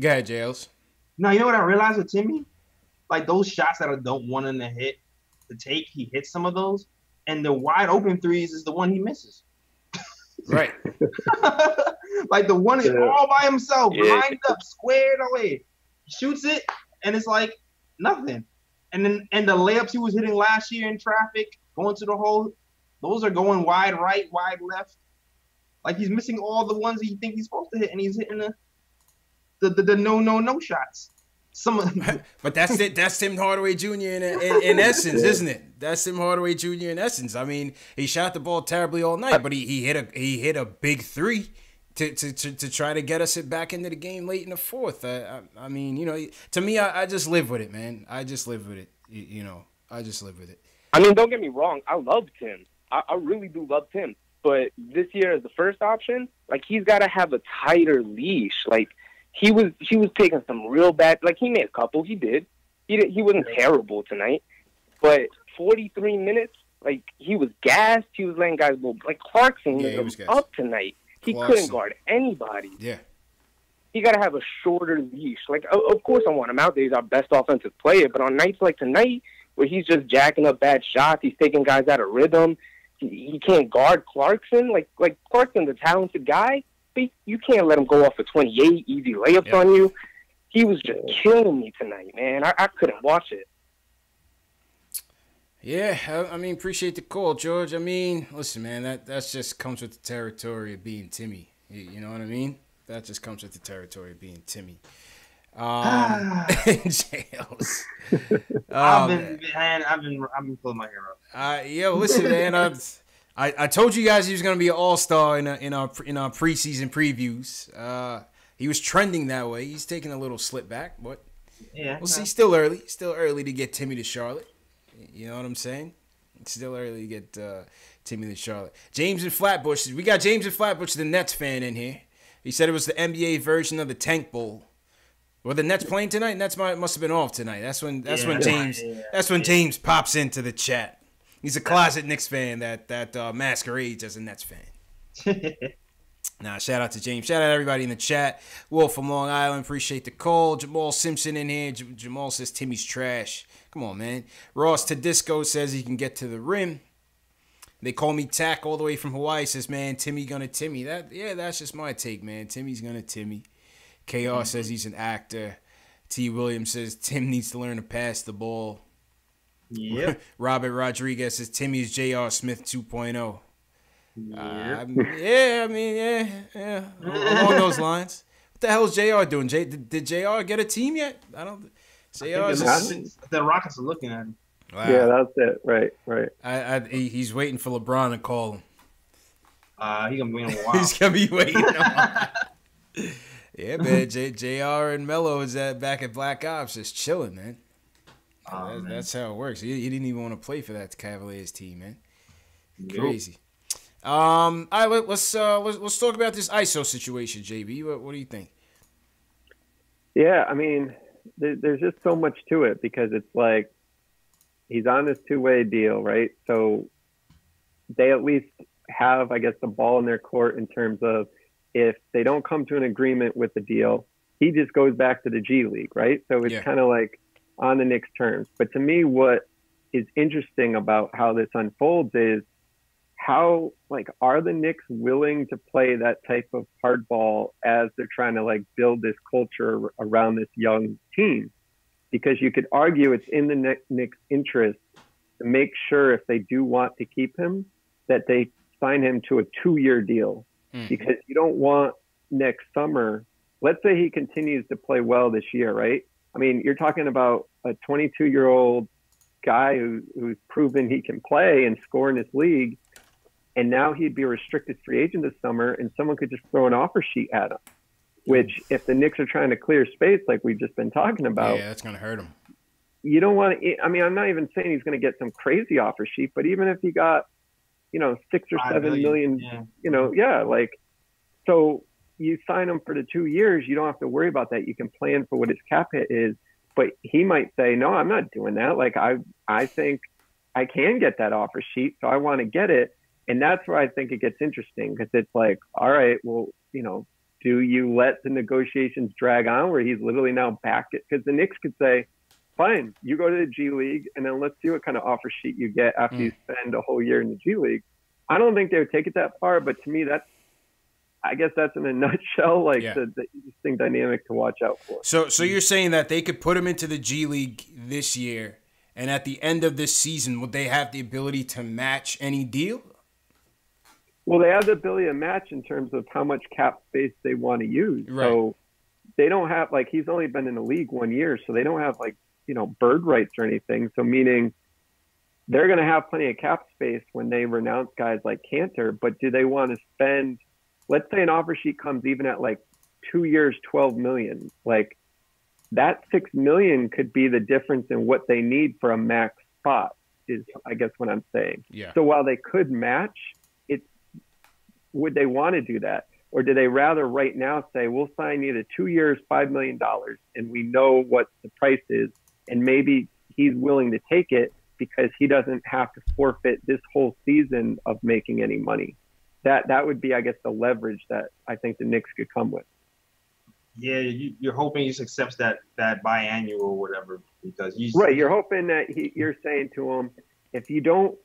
ahead, Jails. No, you know what I realized with Timmy? Like those shots that I don't want him to take, he hits some of those. And the wide open threes is the one he misses. Right. Like the one is all by himself, lined up, squared away. He shoots it, and it's like nothing. And the layups he was hitting last year in traffic, going to the hole, those are going wide right, wide left. Like he's missing all the ones that you think he's supposed to hit, and he's hitting the no shots. But that's it. That's Tim Hardaway Jr. in essence, isn't it? That's Tim Hardaway Jr. in essence. I mean, he shot the ball terribly all night, but he hit a big three to try to get us back into the game late in the fourth. I mean, you know, to me, I just live with it, man. I just live with it. You know, I just live with it. I mean, don't get me wrong. I love Tim. I really do love Tim. But this year as the first option, like, he's got to have a tighter leash. Like, he was taking some real bad. Like, he made a couple. He did. He wasn't terrible tonight. But 43 minutes, like, he was gassed. He was letting guys go. Like, Clarkson was up tonight. He couldn't guard anybody. Yeah. He got to have a shorter leash. Like, of course I want him out there. He's our best offensive player. But on nights like tonight, where he's just jacking up bad shots, he's taking guys out of rhythm, he can't guard Clarkson. Like Clarkson's a talented guy, but you can't let him go off for 28 easy layups on you. He was just killing me tonight, man. I couldn't watch it. Yeah, I mean, appreciate the call, George. I mean, listen, man, that's just comes with the territory of being Timmy. You know what I mean? That just comes with the territory of being Timmy. Jails. I've been pulling my hair up. Yo, listen, man. I told you guys he was gonna be an all-star in our preseason previews. He was trending that way. He's taking a little slip back, but we'll see. Still early to get Timmy to Charlotte. You know what I'm saying? It's still early to get Timmy to Charlotte. James in Flatbush. We got James in Flatbush, the Nets fan, in here. He said it was the NBA version of the Tank Bowl. Were the Nets playing tonight? Nets must have been off tonight. That's when James pops into the chat. He's a closet Knicks fan that masquerades as a Nets fan. Nah, shout out to James. Shout out to everybody in the chat. Wolf from Long Island, appreciate the call. Jamal Simpson in here. Jamal says Timmy's trash. Come on, man. Ross Tedisco says he can get to the rim. They call me Tack all the way from Hawaii. Says, man, Timmy gonna Timmy. That's just my take, man. Timmy's gonna Timmy. KR says he's an actor. T. Williams says Tim needs to learn to pass the ball. Yep. Robert Rodriguez says Timmy's J.R. Smith 2.0. Yep. Along those lines. What the hell is JR doing? Did JR get a team yet? I don't. JR the Rockets are looking at him. Wow. Yeah, that's it. Right. He's waiting for LeBron to call him. He's gonna be waiting a while. He's gonna be waiting a while. Yeah, man. JR and Melo is back at Black Ops, just chilling, man. That's how it works. He didn't even want to play for that Cavaliers team, man. Crazy. All right, let's talk about this ISO situation, JB. What do you think? Yeah, I mean, there's just so much to it because it's like he's on this two-way deal, right? So they at least have, I guess, the ball in their court in terms of if they don't come to an agreement with the deal, he just goes back to the G League, right? So it's kind of like on the Knicks' terms. But to me, what is interesting about how this unfolds is how, like, are the Knicks willing to play that type of hardball as they're trying to, like, build this culture around this young team? Because you could argue it's in the Knicks' interest to make sure if they do want to keep him, that they sign him to a 2-year deal. Because you don't want next summer, let's say he continues to play well this year, right? I mean, you're talking about a 22-year-old guy who's proven he can play and score in this league, and now he'd be a restricted free agent this summer, and someone could just throw an offer sheet at him, which if the Knicks are trying to clear space like we've just been talking about, that's going to hurt him. You don't want to, I mean, I'm not even saying he's going to get some crazy offer sheet, but even if he got, 6 or 7 million, so you sign him for the 2 years, you don't have to worry about that. You can plan for what his cap hit is, but he might say, no, I'm not doing that. Like, I think I can get that offer sheet, so I want to get it. And that's where I think it gets interesting, because it's like, all right, well, do you let the negotiations drag on where he's literally now back? Because the Knicks could say, fine, you go to the G League, and then let's see what kind of offer sheet you get after you spend a whole year in the G League. I don't think they would take it that far, but to me, I guess that's in a nutshell, like the interesting dynamic to watch out for. So you're saying that they could put him into the G League this year, and at the end of this season, would they have the ability to match any deal? Well, they have the ability to match in terms of how much cap space they want to use. Right. So they don't have, like, he's only been in the league 1 year, so they don't have, like, bird rights or anything. So meaning they're going to have plenty of cap space when they renounce guys like Cantor, but do they want to spend, let's say an offer sheet comes even at like 2 years, $12 million, like that $6 million could be the difference in what they need for a max spot is, I guess, what I'm saying. Yeah. So while they could match it, would they want to do that? Or do they rather right now say, we'll sign you to 2 years, $5 million, and we know what the price is, and maybe he's willing to take it because he doesn't have to forfeit this whole season of making any money. That would be, I guess, the leverage that I think the Knicks could come with. Yeah, you're hoping he just accepts that biannual or whatever, because right. You're hoping that you're saying to him, if you don't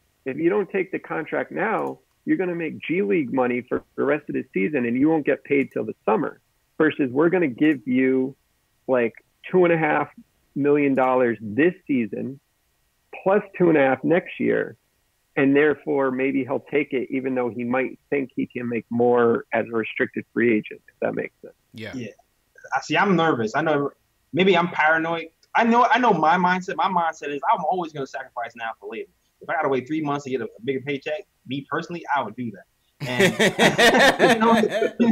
take the contract now, you're going to make G League money for the rest of the season, and you won't get paid till the summer. Versus, we're going to give you like $2.5 million this season, plus 2.5 next year, and therefore maybe he'll take it, even though he might think he can make more as a restricted free agent. If that makes sense. Yeah. I see. I'm nervous. I know. Maybe I'm paranoid. I know my mindset. My mindset is I'm always going to sacrifice now for later. If I got to wait 3 months to get a bigger paycheck, me personally, I would do that. And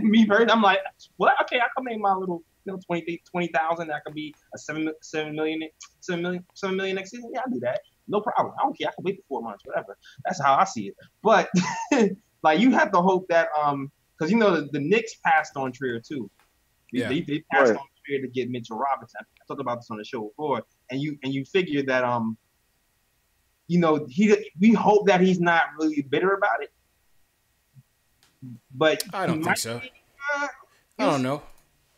me personally, I'm like, well, okay, I can make my little 20,000. That could be a $7 million next season. Yeah, I'll do that. No problem. I don't care. I can wait for 4 months, whatever. That's how I see it. But like, you have to hope that because the Knicks passed on Trier too. Yeah. They passed on Trier to get Mitchell Robinson. I talked about this on the show before, and you figure that we hope that he's not really bitter about it. But I don't think so. I don't know.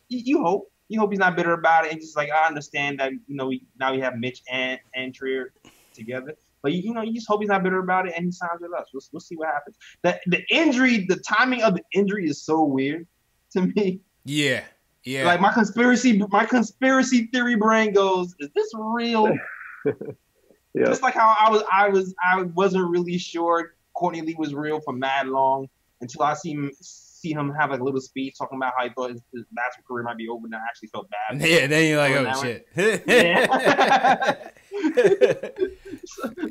You hope he's not bitter about it, and just like, I understand that now we have Mitch and Trier together. But you just hope he's not bitter about it, and he signs with us. We'll see what happens. The timing of the injury is so weird to me. Yeah. Like my conspiracy theory brain goes, is this real? Yeah. Just like how I wasn't really sure Courtney Lee was real for mad long until I see him have a little speech talking about how he thought his basketball career might be over, and I actually felt bad. Yeah, then you're like, oh shit.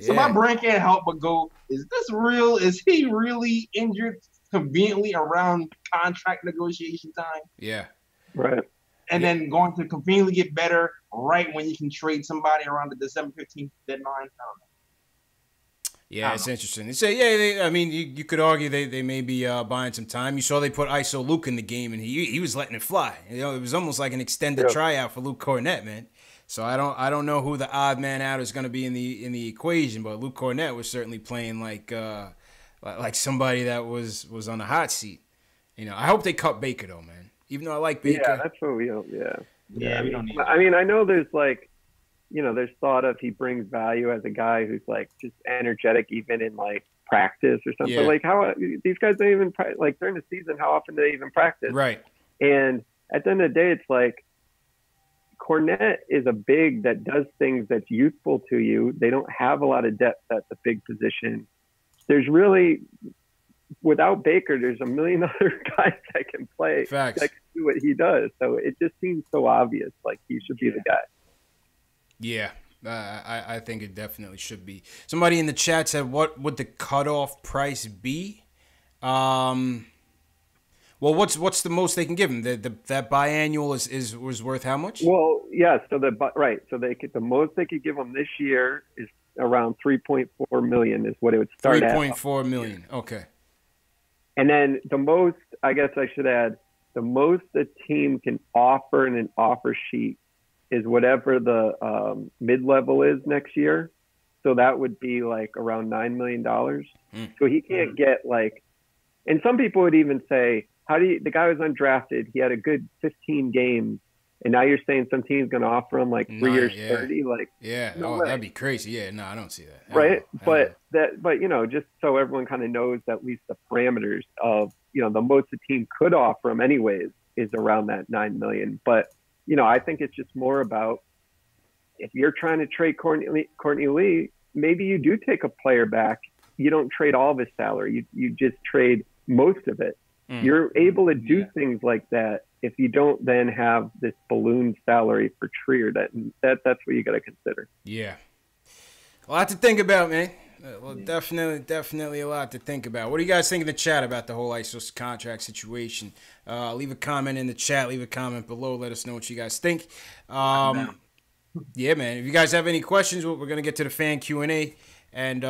So my brain can't help but go, is this real? Is he really injured conveniently around contract negotiation time? Yeah. Right. And then going to conveniently get better right when you can trade somebody around the December 15th deadline? I don't know. Yeah, it's interesting. They say, you could argue they may be buying some time. You saw they put ISO Luke in the game, and he was letting it fly. It was almost like an extended tryout for Luke Cornett, man. So I don't know who the odd man out is going to be in the equation, but Luke Cornett was certainly playing like somebody that was on the hot seat. I hope they cut Baker though, man. Even though I like Baker. Yeah, that's what we hope. Yeah, we don't need. I mean, I know there's like, there's thought of he brings value as a guy who's like just energetic even in like practice or something. Yeah. Like how these guys don't even like during the season. How often do they even practice? Right. And at the end of the day, it's like Cornett is a big that does things that's useful to you. They don't have a lot of depth at the big position. There's really, without Baker, there's a million other guys that can play. Facts. That can do what he does. So it just seems so obvious, like he should be the guy. Yeah, I think it definitely should be. Somebody in the chat said, what would the cutoff price be? Well, what's the most they can give him? That biannual was worth how much? Well, yeah. So the most they could give him this year is around $3.4 million is what it would start at. $3.4 million. Okay. And then the most, I guess I should add, the most the team can offer in an offer sheet is whatever the mid-level is next year. So that would be like around $9 million. So he can't get like, and some people would even say, the guy was undrafted, he had a good 15 games, and now you're saying some team's going to offer him like 3 years, 30? Like, no, that'd be crazy. Yeah, no, I don't see that. Right. But just so everyone kind of knows at least the parameters of, the most the team could offer him anyways is around that $9 million. But, I think it's just more about if you're trying to trade Courtney Lee, maybe you do take a player back. You don't trade all of his salary. You just trade most of it. You're able to do things like that if you don't then have this balloon salary for Trier. That's what you got to consider. Yeah. A lot to think about, man. Well, definitely a lot to think about. What do you guys think in the chat about the whole ISO contract situation? Leave a comment in the chat. Leave a comment below. Let us know what you guys think. Yeah, man. If you guys have any questions, we're going to get to the fan Q&A and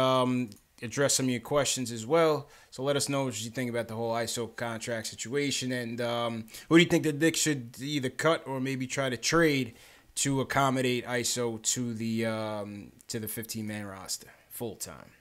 address some of your questions as well. So let us know what you think about the whole ISO contract situation. And who do you think the Knicks should either cut or maybe try to trade to accommodate ISO to the 15-man roster full time?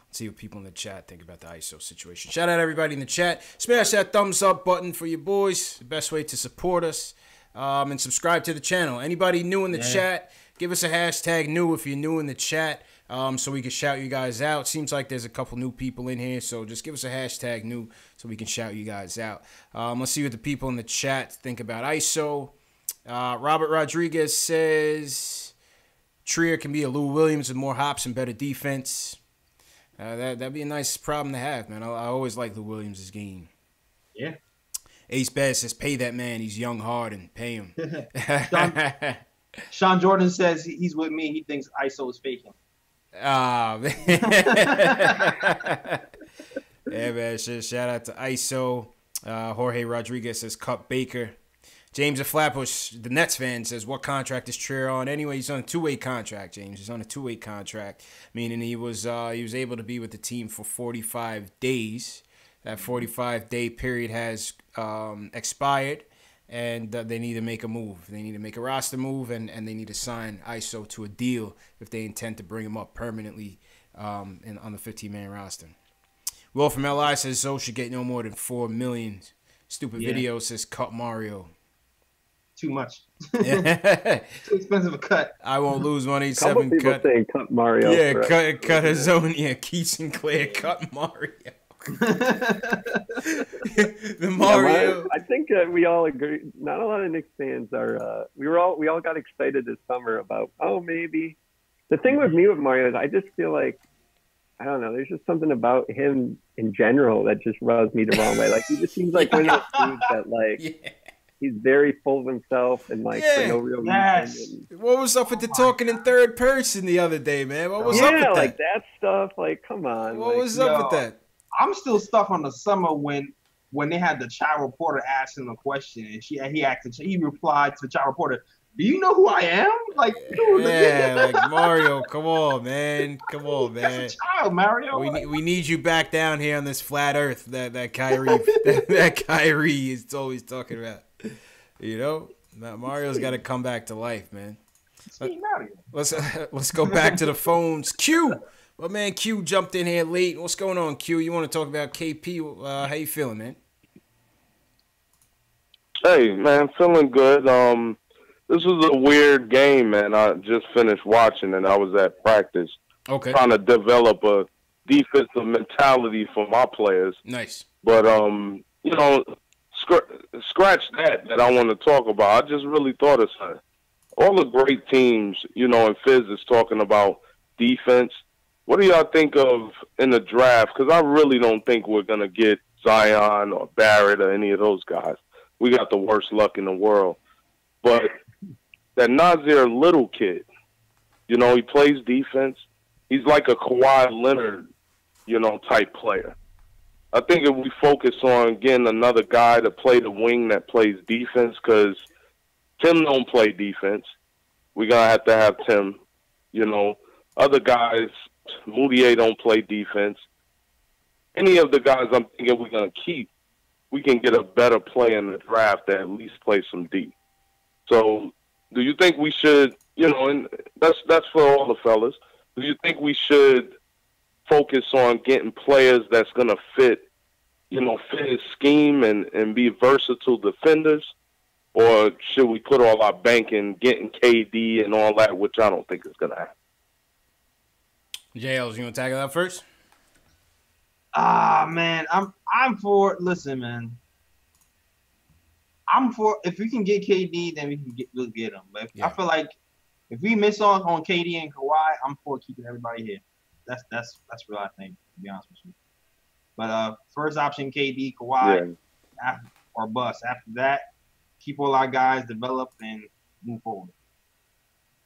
Let's see what people in the chat think about the ISO situation. Shout out everybody in the chat. Smash that thumbs up button for your boys. The best way to support us. And subscribe to the channel. Anybody new in the chat, give us a hashtag new if you're new in the chat, so we can shout you guys out. Seems like there's a couple new people in here, so just give us a hashtag new so we can shout you guys out. Let's see what the people in the chat think about ISO. Robert Rodriguez says Trier can be a Lou Williams with more hops and better defense. That'd be a nice problem to have, man. I always like Lou Williams' game. Yeah. Ace Bass says, pay that man. He's young, hard, and pay him. Sean Jordan says he's with me. He thinks ISO is faking. Yeah, man. Shout out to ISO. Jorge Rodriguez says, cut Baker. James of Flatbush, the Nets fan, says, what contract is Trier on? Anyway, he's on a two-way contract, James. He's on a two-way contract, meaning he was able to be with the team for 45 days. That 45-day period has expired, and they need to make a move. They need to make a roster move, and they need to sign ISO to a deal if they intend to bring him up permanently on the 15-man roster. Will from LI says Zoe should get no more than $4 million. Stupid video says cut Mario. Too much. Too expensive a cut. I won't lose money. Couple people saying cut Mario. Yeah, cut his own. Yeah, Keith Sinclair cut Mario. The Mario. I think we all agree. Not a lot of Knicks fans are. We all got excited this summer about maybe. The thing with me with Mario is I just feel like I don't know. There's just something about him in general that just rubs me the wrong way. Like he just seems like one of those dudes that like he's very full of himself and like for no real reason. What was up with the talking in third person the other day, man? What was up with that? Like that stuff. Like come on. What was up with that? I'm still stuck on the summer when they had the child reporter asking the question, and he replied to the child reporter, "Do you know who I am?" Like, dude, like Mario, come on, man, That's a child, Mario. We need you back down here on this flat Earth that Kyrie that Kyrie is always talking about. You know, Mario's got to come back to life, man. Let's go back to the phones. Q. My man Q jumped in here late. What's going on, Q? You want to talk about KP? How you feeling, man? Hey, man, feeling good. This was a weird game, man. I just finished watching, and I was at practice. Okay. Trying to develop a defensive mentality for my players. Nice. But, you know, scratch that I want to talk about. I just really thought of something. All the great teams, you know, and Fizz is talking about defense. What do y'all think of in the draft? Because I really don't think we're going to get Zion or Barrett or any of those guys. We got the worst luck in the world. But that Nasir Little kid, you know, he plays defense. He's like a Kawhi Leonard, you know, type player. I think if we focus on getting another guy to play the wing that plays defense, because Tim don't play defense. We're going to have Tim. You know, other guys, Moutier don't play defense. Any of the guys I'm thinking we're going to keep, we can get a better player in the draft that at least play some D. So do you think we should, you know, and that's for all the fellas, do you think we should focus on getting players that's going to fit his scheme and be versatile defenders? Or should we put all our bank in getting KD and all that, which I don't think is going to happen? JLs, you want to tackle that first? Man, I'm for. Listen, man, I'm for. If we can get KD, then we'll get him. But I feel like if we miss on KD and Kawhi, I'm for keeping everybody here. That's real. I think, to be honest with you. But first option, KD, Kawhi, or bust. After that, keep all our guys, develop, and move forward.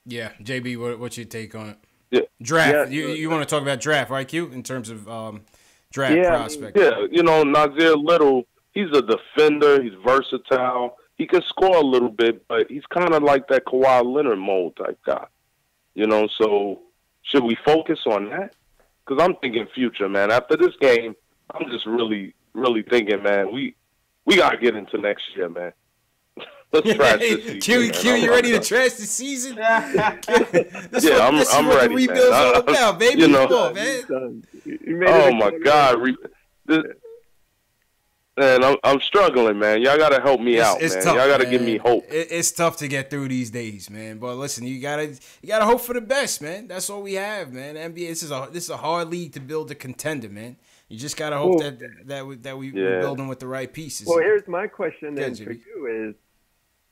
Yeah, JB, what's your take on it? Yeah. Draft. You want to talk about draft, right, Q? In terms of draft prospect. Yeah, you know, Nasir Little, he's a defender. He's versatile. He can score a little bit, but he's kind of like that Kawhi Leonard mold type guy. You know, so should we focus on that? Because I'm thinking future, man. After this game, I'm just really, really thinking, man, we got to get into next year, man. Let's trash this season. Q, you ready to trash the season? I'm what ready, the rebuild's all about, baby. You know, come on, man. Oh, my God. Man, I'm struggling, man. Y'all got to help me out, man. Tough, y'all got to give me hope. It's tough to get through these days, man. But listen, you gotta hope for the best, man. That's all we have, man. NBA, this is a hard league to build a contender, man. You just gotta hope that we're building with the right pieces. Well, here's my question then for you is,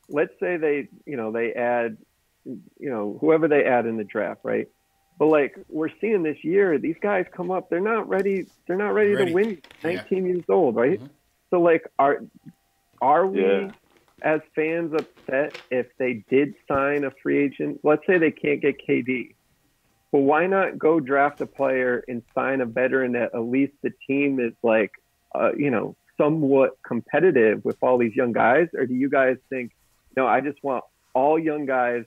let's say they add, whoever they add in the draft, right? But like we're seeing this year, these guys come up, they're not ready to win. 19 years old, right? Mm-hmm. So like, are we as fans upset if they did sign a free agent? Let's say they can't get KD. Well, why not go draft a player and sign a veteran that at least the team is like, somewhat competitive with all these young guys? Or do you guys think, no, I just want all young guys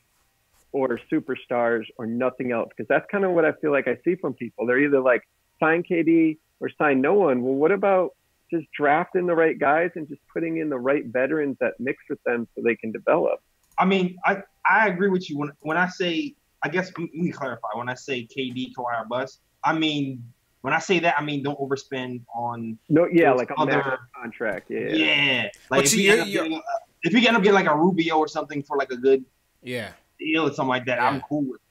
or superstars or nothing else? Because that's kind of what I feel like I see from people. They're either like sign KD or sign no one. Well, what about just drafting the right guys and just putting in the right veterans that mix with them so they can develop? I mean, I agree with you. When I say, I guess let me clarify. When I say KD, Kawhi, or bust, I mean, when I say that, I mean don't overspend on like a massive contract. Yeah. Like if you end up getting like a Rubio or something for like a good deal or something like that, I'm cool with that.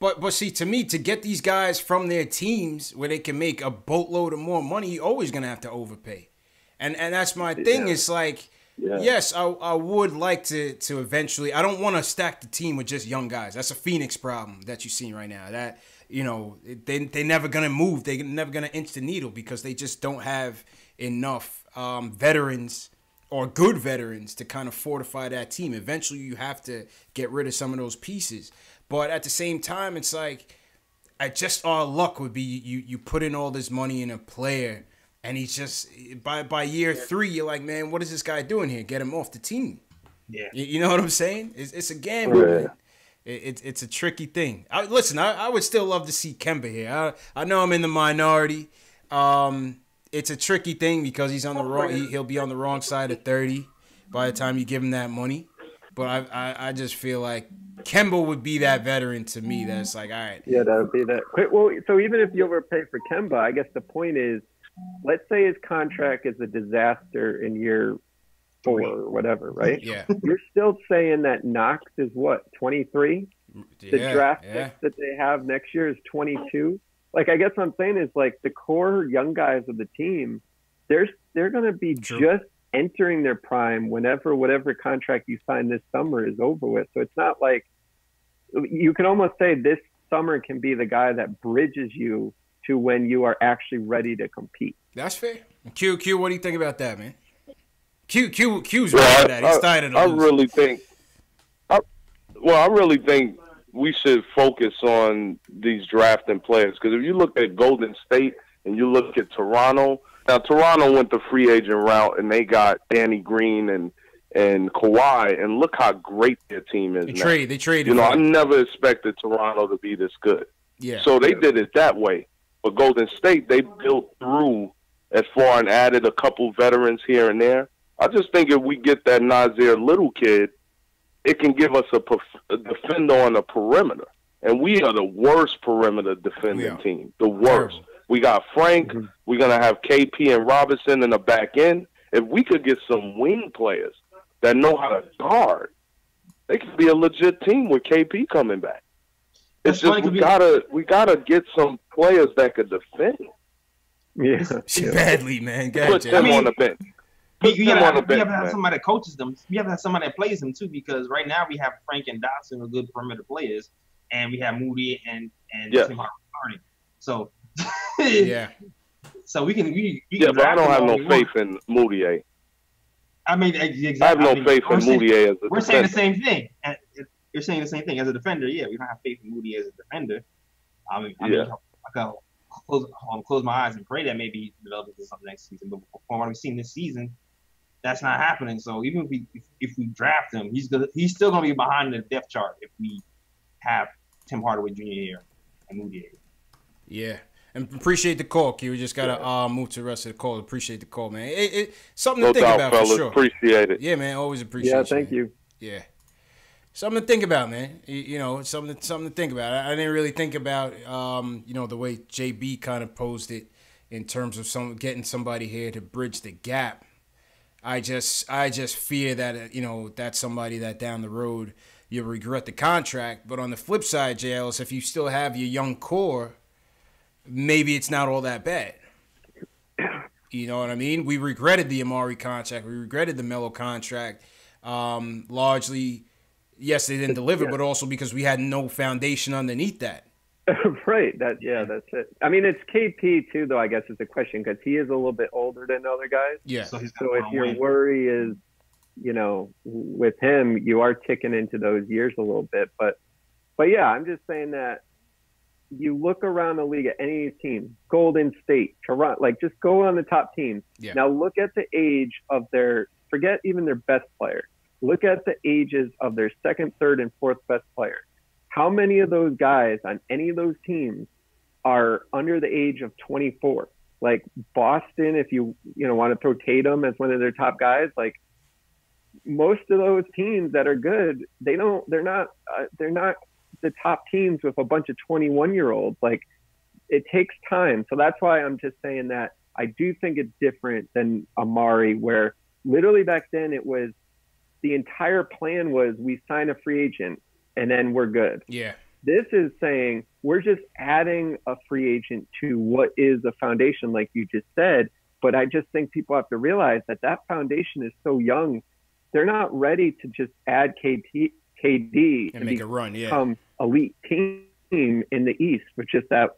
But see, to me, to get these guys from their teams where they can make a boatload of more money, you're always gonna have to overpay, and that's my thing. It's like, yes, I would like to eventually. I don't want to stack the team with just young guys. That's a Phoenix problem that you're seeing right now. That they're never gonna move. They're never gonna inch the needle because they just don't have enough veterans or good veterans to kind of fortify that team. Eventually, you have to get rid of some of those pieces. But at the same time, it's like, our luck would be you put in all this money in a player, and he's just by year 3, you're like, man, what is this guy doing here? Get him off the team. Yeah, you know what I'm saying? It's a gamble. Man. It's a tricky thing. I would still love to see Kemba here. I know I'm in the minority. It's a tricky thing because he's on the wrong. He'll be on the wrong side of 30 by the time you give him that money. But I just feel like Kemba would be that veteran to me. That's like, all right. Yeah, that would be that. Well, so even if you overpay for Kemba, I guess the point is, let's say his contract is a disaster in year 4 or whatever, right? Yeah. You're still saying that Knox is what, 23? The draft pick that they have next year is 22. Like, I guess what I'm saying is, like, the core young guys of the team, they're going to be just entering their prime whatever contract you sign this summer is over with. So it's not like you can almost say this summer can be the guy that bridges you to when you are actually ready to compete. That's fair. Q, what do you think about that, man? Q's right that. He's tired of I really think we should focus on these drafting players, because if you look at Golden State and you look at Toronto. Now, Toronto went the free agent route, and they got Danny Green and Kawhi, and look how great their team is now. They traded. I never expected Toronto to be this good. Yeah. So they did it that way. But Golden State, they built through as far and added a couple veterans here and there. I just think if we get that Nasir Little kid, it can give us a defender on the perimeter. And we are the worst perimeter defending team. The worst. Terrible. We got Frank. Mm-hmm. We're going to have KP and Robinson in the back end. If we could get some wing players that know how to guard, they could be a legit team with KP coming back. It's just we gotta get some players that could defend. Yeah, badly, man. Put them on the bench. You have to have somebody that coaches them. You have to have somebody that plays them too, because right now we have Frank and Dotson, are good perimeter players, and we have Moody and Tim Hardaway. So So we can but I don't have no faith in. in Moutier. I mean, exactly. I have no faith in Moutier as a We're defender. saying the same thing. You're saying the same thing as a defender. Yeah, we don't have faith in Moutier as a defender. I mean, I gotta close my eyes and pray that maybe he develops into something next season. But from what we've seen this season, that's not happening. So even if we draft him, he's still gonna be behind the depth chart if we have Tim Hardaway Jr. here and Moutier. Yeah. And appreciate the call, Q. We just gotta move to the rest of the call. Appreciate the call, man. It something to think about fellas. for sure. Appreciate it. Yeah, man. Always appreciate. Yeah, thank you. Yeah, something to think about, man. Something to think about. I didn't really think about the way JB kind of posed it in terms of getting somebody here to bridge the gap. I just fear that that's somebody that down the road you'll regret the contract. But on the flip side, JLS, if you still have your young core, maybe it's not all that bad. You know what I mean? We regretted the Amari contract. We regretted the Melo contract. Largely, yes, they didn't deliver, but also because we had no foundation underneath that. Right. That's it. I mean, it's KP too, though, I guess is the question, because he is a little bit older than other guys. Yeah. So if your worry is, with him, you are ticking into those years a little bit. But yeah, I'm just saying that you look around the league at any team, Golden State, Toronto, just go on the top teams. Yeah. Now look at the age of forget even their best player. Look at the ages of their second, third, and fourth best player. How many of those guys on any of those teams are under the age of 24? Like Boston, if you want to throw Tatum as one of their top guys, most of those teams that are good, they're not the top teams with a bunch of 21-year-olds. It takes time. So that's why I'm just saying that I do think it's different than Amari, where literally back then it was the entire plan was we sign a free agent and then we're good. Yeah. This is saying we're just adding a free agent to what is a foundation, like you just said. But I just think people have to realize that foundation is so young. They're not ready to just add KD and make a run, become elite team in the East, which is that,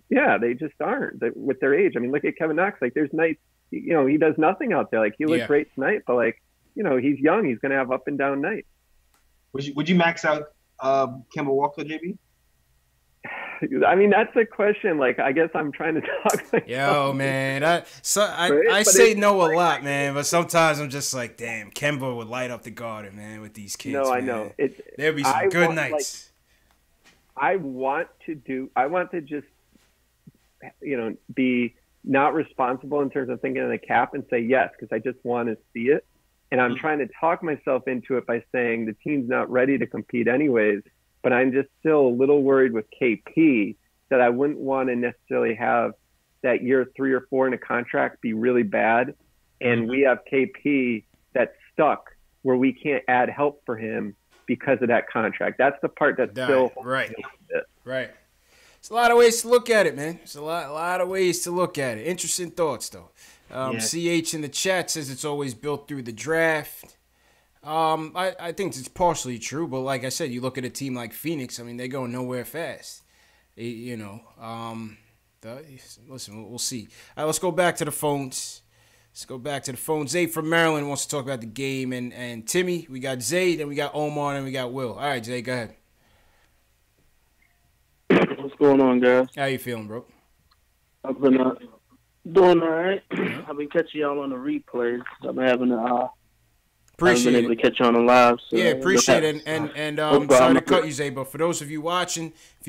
they just aren't with their age. I mean, look at Kevin Knox. There's nights, he does nothing out there. He looked great tonight, but he's young. He's going to have up and down nights. Would you max out Kemba Walker, JB? I mean, that's a question. I guess I'm trying to talk. Yo, man, I say no a lot, man, but sometimes I'm just like, damn, Kemba would light up the garden, man, with these kids. No, man. I know. There'll be some good nights. I want to just, be not responsible in terms of thinking of the cap and say yes, because I just want to see it. And I'm trying to talk myself into it by saying the team's not ready to compete anyways. But I'm just still a little worried with KP that I wouldn't want to necessarily have that year 3 or 4 in a contract be really bad. And we have KP that's stuck where we can't add help for him because of that contract. That's the part that's still right. Right. It's a lot of ways to look at it, man. It's a lot of ways to look at it. Interesting thoughts, though. CH in the chat says it's always built through the draft. I think it's partially true, but like I said, you look at a team like Phoenix. I mean, they're going nowhere fast. Listen, we'll see. All right, let's go back to the phones. Zay from Maryland wants to talk about the game, and Timmy. We got Zay, then we got Omar, and we got Will. All right, Zay, go ahead. What's going on, guys? How you feeling, bro? I've been doing all right. I've been catching y'all on the replays. I've been having Appreciate I haven't been able to catch you on the live. So appreciate it. And I'm sorry to cut you, Zay, but for those of you watching, if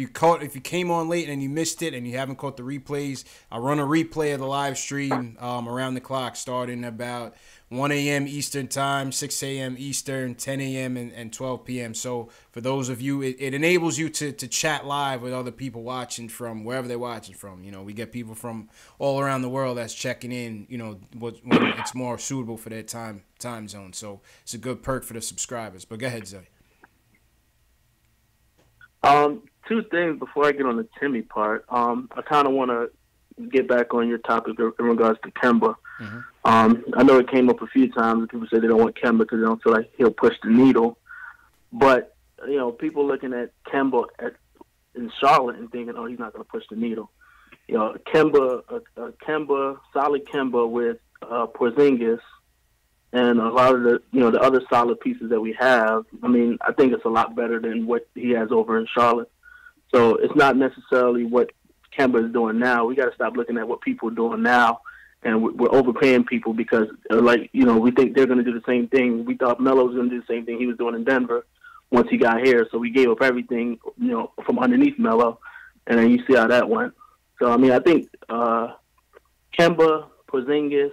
you came on late and you missed it and you haven't caught the replays, I run a replay of the live stream around the clock, starting about 1 a.m. Eastern time, 6 a.m. Eastern, 10 a.m. and 12 p.m. So for those of you, it enables you to chat live with other people watching from wherever they're watching from. We get people from all around the world that's checking in, when it's more suitable for their time zone. So it's a good perk for the subscribers. But go ahead, Zay. 2 things before I get on the Timmy part. I kind of want to get back on your topic in regards to Kemba. Mm-hmm. I know it came up a few times. People say they don't want Kemba because they don't feel like he'll push the needle. But, people looking at Kemba in Charlotte and thinking, oh, he's not going to push the needle. solid Kemba with Porzingis, and a lot of the other solid pieces that we have. I mean, I think it's a lot better than what he has over in Charlotte. So it's not necessarily what Kemba is doing now. We got to stop looking at what people are doing now, and we're overpaying people because, we think they're going to do the same thing. We thought Melo was going to do the same thing he was doing in Denver once he got here. So we gave up everything, from underneath Melo, and then you see how that went. So, I mean, I think Kemba, Porzingis,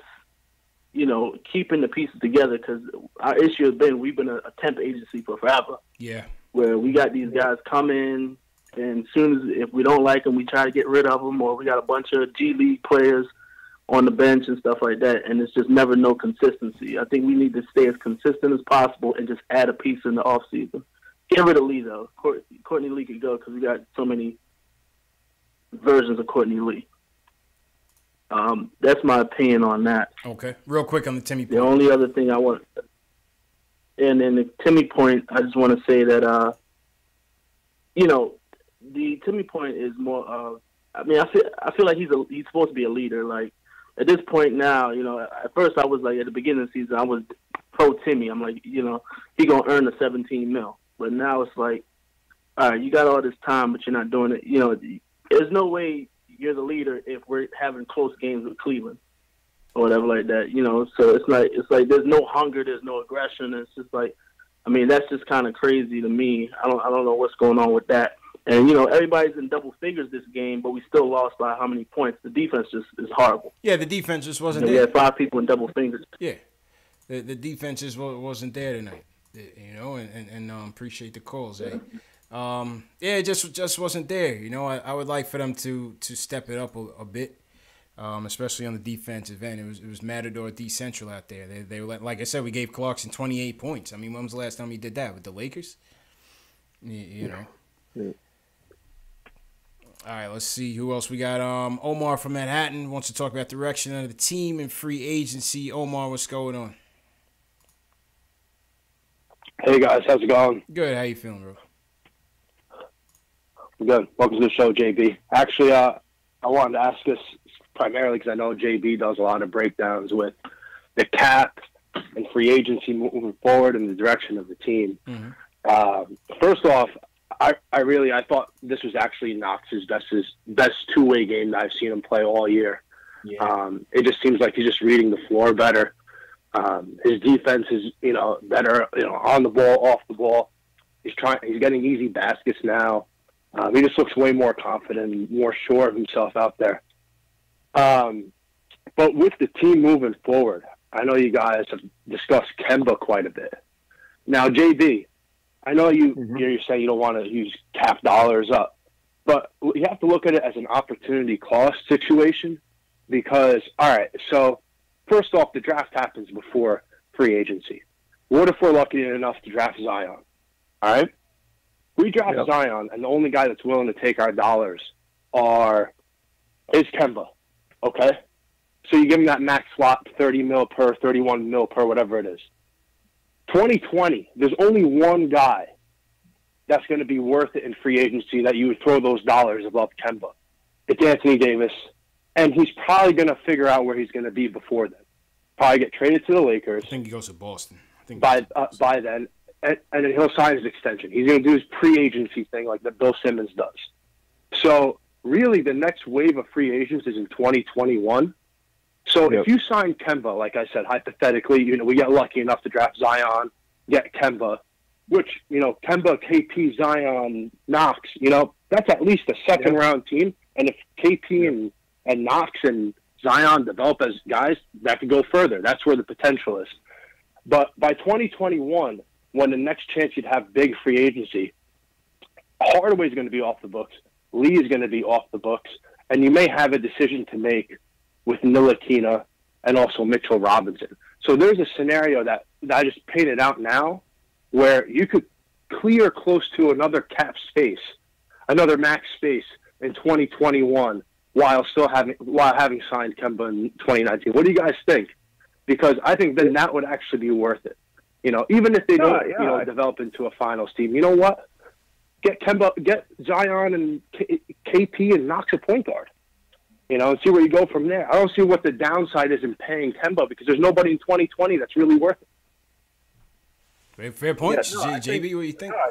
keeping the pieces together, because our issue has been we've been a temp agency for forever. Yeah. Where we got these guys come in, and as soon as if we don't like them, we try to get rid of them, or we got a bunch of G League players on the bench and stuff like that, and it's just never no consistency. I think we need to stay as consistent as possible and just add a piece in the off season. Get rid of Lee though. Courtney Lee could go because we got so many versions of Courtney Lee. That's my opinion on that. Okay. Real quick on the Timmy point. The only other thing I want, and then the Timmy point, I just want to say that, the Timmy point is more of, I feel like he's supposed to be a leader. Like, at this point now, at first I was like, at the beginning of the season, I was pro Timmy. I'm like, he going to earn the $17 million. But now it's like, all right, you got all this time, but you're not doing it. There's no way you're the leader if we're having close games with Cleveland or whatever like that, So it's like there's no hunger, there's no aggression. It's just like, I mean, that's just kind of crazy to me. I don't know what's going on with that. And everybody's in double figures this game, but we still lost by how many points? The defense just is horrible. Yeah, the defense just wasn't there. We had 5 people in double fingers. Yeah, the defense just wasn't there tonight. And appreciate the calls, eh? It just wasn't there. I would like for them to step it up a bit, especially on the defensive end. It was Matador decentral out there. They were like I said, we gave Clarkson 28 points. I mean, when was the last time he did that with the Lakers? Yeah. All right, let's see who else we got. Omar from Manhattan wants to talk about direction of the team and free agency. Omar, what's going on? Hey guys, how's it going? Good. How you feeling, bro? Good. Welcome to the show, JB. Actually, I wanted to ask this primarily because I know JB does a lot of breakdowns with the cap and free agency moving forward and the direction of the team. Mm-hmm. First off, I thought this was actually Knox's best two-way game that I've seen him play all year. Yeah. It just seems like he's just reading the floor better. His defense is, better, on the ball, off the ball. He's getting easy baskets now. He just looks way more confident and more sure of himself out there. But with the team moving forward, I know you guys have discussed Kemba quite a bit. Now, JB, I know you're saying you don't want to use cap dollars up, but you have to look at it as an opportunity cost situation because, all right, so first off, the draft happens before free agency. What if we're lucky enough to draft Zion? All right? We draft Zion, and the only guy that's willing to take our dollars is Kemba, okay? So you give him that max slot, $30 million per, $31 million per, whatever it is. 2020, there's only one guy that's going to be worth it in free agency that you would throw those dollars above Kemba. It's Anthony Davis, and he's probably going to figure out where he's going to be before then. Probably get traded to the Lakers. I think he goes to Boston. By then, and then he'll sign his extension. He's going to do his pre-agency thing like that Bill Simmons does. So really, the next wave of free agents is in 2021. So if you sign Kemba, like I said, hypothetically, we get lucky enough to draft Zion, get Kemba, which, Kemba, KP, Zion, Knox, that's at least a second-round team. And if KP and Knox and Zion develop as guys, that could go further. That's where the potential is. But by 2021, when the next chance you'd have big free agency, Hardaway is going to be off the books. Lee is going to be off the books. And you may have a decision to make with Ntilikina and also Mitchell Robinson. So there's a scenario that I just painted out now where you could clear close to another cap space, another max space in 2021 while having signed Kemba in 2019. What do you guys think? Because I think then that would actually be worth it. Even if they don't develop into a finals team, you know what? Get Kemba, get Zion and KP and Knox a point guard. and see where you go from there. I don't see what the downside is in paying Kemba because there's nobody in 2020 that's really worth it. Fair points, Yeah, no, JB. What do you think? I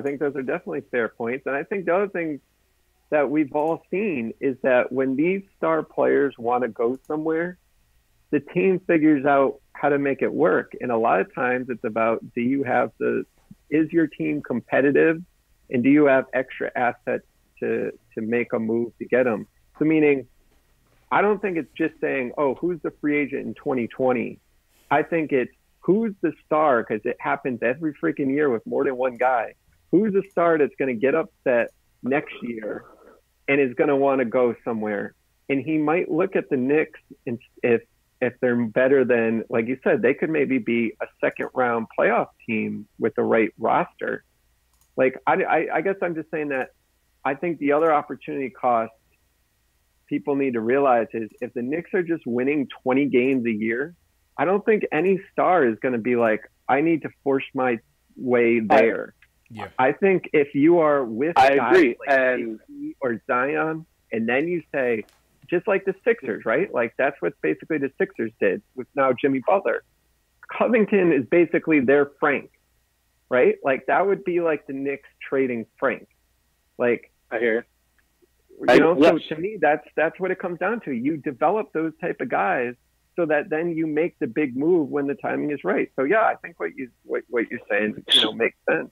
think those are definitely fair points. And I think the other thing that we've all seen is that when these star players want to go somewhere, the team figures out how to make it work. And a lot of times it's about, is your team competitive, and do you have extra assets to make a move to get them? So meaning, I don't think it's just saying, oh, who's the free agent in 2020? I think it's who's the star, because it happens every freaking year with more than one guy. Who's the star that's going to get upset next year and is going to want to go somewhere? And he might look at the Knicks, and if they're better than, like you said, they could maybe be a second-round playoff team with the right roster. Like, I guess I'm just saying that I think the other opportunity cost people need to realize is if the Knicks are just winning 20 games a year, I don't think any star is going to be like, I need to force my way there. Yeah. I think if you are with I guys agree. like KP or Zion, and then you say, just like the Sixers, right? Like that's what basically the Sixers did with now Jimmy Butler. Covington is basically their Frank, right? Like that would be like the Knicks trading Frank. Like I hear so to me, that's what it comes down to. You develop those type of guys so that then you make the big move when the timing is right. So yeah, I think what you're saying, makes sense.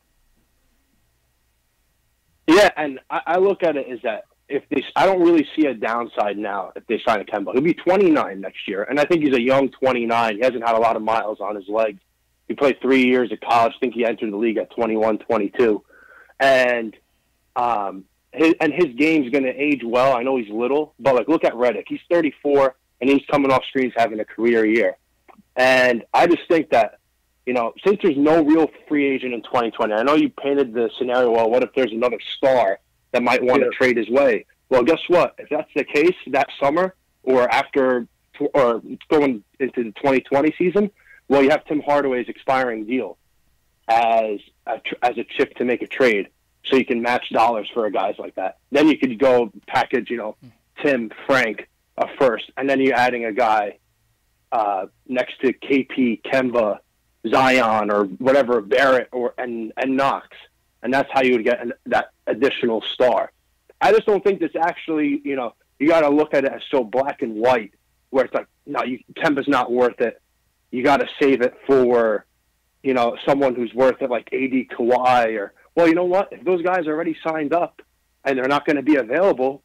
Yeah, and I look at it as that I don't really see a downside now if they sign a Kemba. He'll be 29 next year, and I think he's a young 29. He hasn't had a lot of miles on his legs. He played 3 years at college. I think he entered the league at 21, 22. And his game's going to age well. I know he's little, but like look at Redick. He's 34, and he's coming off screens having a career year. And I just think that, since there's no real free agent in 2020, I know you painted the scenario, well, what if there's another star that might want to trade his way? Well, guess what? If that's the case that summer or after or going into the 2020 season, well, you have Tim Hardaway's expiring deal as a chip to make a trade so you can match dollars for guys like that. Then you could go package, Tim, Frank, a first, and then you're adding a guy next to KP, Kemba, Zion, or whatever, Barrett, and Knox. And that's how you would get that additional star. I just don't think this actually, you got to look at it as so black and white, where it's like, no, Kemba's not worth it. You got to save it for, someone who's worth it, like AD, Kawhi, or, well, you know what? If those guys are already signed up and they're not going to be available,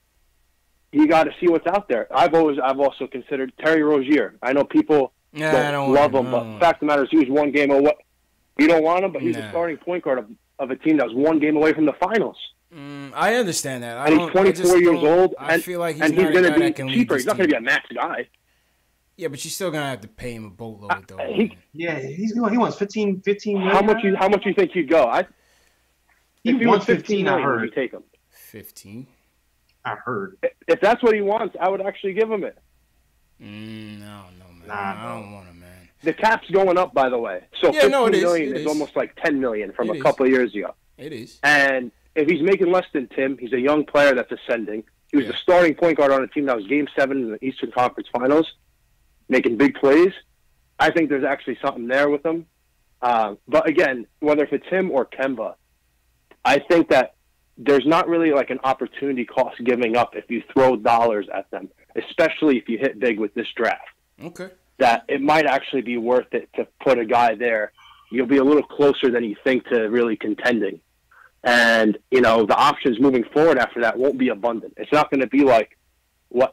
you got to see what's out there. I've also considered Terry Rozier. I know people don't love him, but the fact of the matter is he was one game away. You don't want him, but he's a starting point guard of a team that was one game away from the finals. I understand that. And he's 24 years old, I feel like he's going to be cheaper. He's not going to be a max guy. Yeah, but you're still going to have to pay him a boatload, though. He wants 15 million. How much you think he'd go? He wants 15, I heard. You take him. 15? I heard. If that's what he wants, I would actually give him it. No, man. I don't want him, man. The cap's going up, by the way. So $15 million is almost like $10 million from a couple of years ago. It is. And if he's making less than Tim, he's a young player that's ascending. He was the starting point guard on a team that was Game 7 in the Eastern Conference Finals, making big plays. I think there's actually something there with him. But again, whether if it's him or Kemba, I think that there's not really like an opportunity cost giving up if you throw dollars at them, especially if you hit big with this draft. Okay. That it might actually be worth it to put a guy there. You'll be a little closer than you think to really contending. And, the options moving forward after that won't be abundant. It's not going to be like the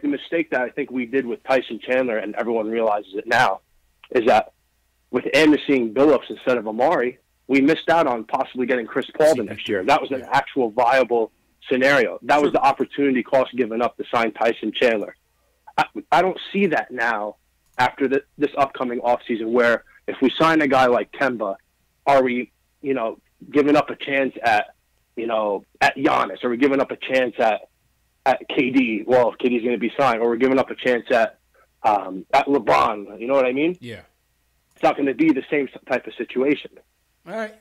mistake that I think we did with Tyson Chandler, and everyone realizes it now, is that with Anderson Billups instead of Amari, we missed out on possibly getting Chris Paul the next year. That was an actual viable scenario. That was the opportunity cost given up to sign Tyson Chandler. I don't see that now after this upcoming offseason, where if we sign a guy like Kemba, are we, giving up a chance at Giannis? Are we giving up a chance at KD? Well, if KD's going to be signed, or we're giving up a chance at LeBron. You know what I mean? Yeah. It's not going to be the same type of situation. All right.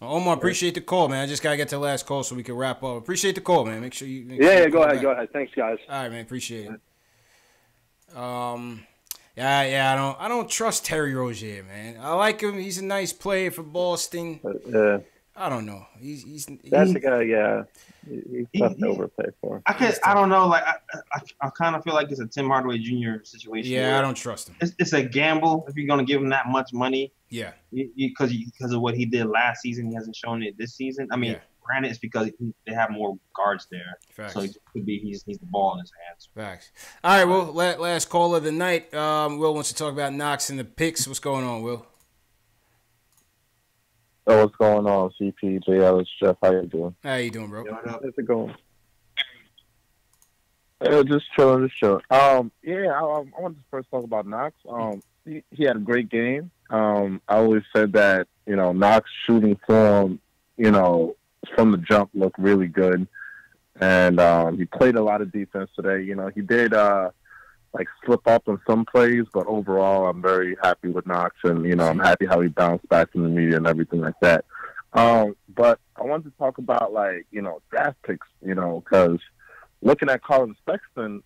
Omar, appreciate the call, man. I just gotta get to the last call so we can wrap up. Appreciate the call, man. Make sure you. Go ahead. Thanks, guys. All right, man. Appreciate it. Yeah. I don't trust Terry Rozier, man. I like him. He's a nice player for Boston. I don't know. He's that's the guy. Yeah, he's tough to overpay for. I don't know. Like I kind of feel like it's a Tim Hardaway Jr. situation. Yeah, I don't trust him. It's a gamble if you're gonna give him that much money. Yeah, because of what he did last season, he hasn't shown it this season. I mean, granted, it's because they have more guards there. Facts. So it could be he's the ball in his hands. Facts. All right, well, last call of the night. Will wants to talk about Knox and the picks. What's going on, Will? Oh, what's going on, CP, JL, Jeff? How you doing? How you doing, bro? How's it going? Just chilling. I wanted to first talk about Knox. He had a great game. I always said that, Knox shooting form, from the jump looked really good. And he played a lot of defense today. He did slip up in some plays, but overall I'm very happy with Knox, and I'm happy how he bounced back from the media and everything like that. But I wanted to talk about draft picks, because looking at Colin Sexton,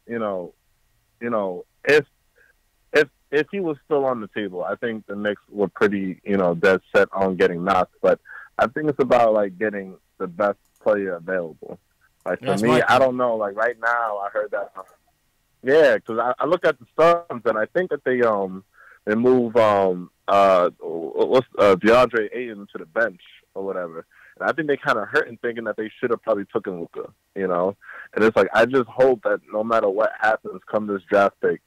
if he was still on the table, I think the Knicks were pretty, dead set on getting Knox. But I think it's about getting the best player available. For me, I don't know. Right now, I heard that. Yeah, because I look at the Suns and I think that they move DeAndre Ayton to the bench or whatever, and I think they kind of hurt in thinking that they should have probably taken Luka, and it's I just hope that no matter what happens come this draft pick,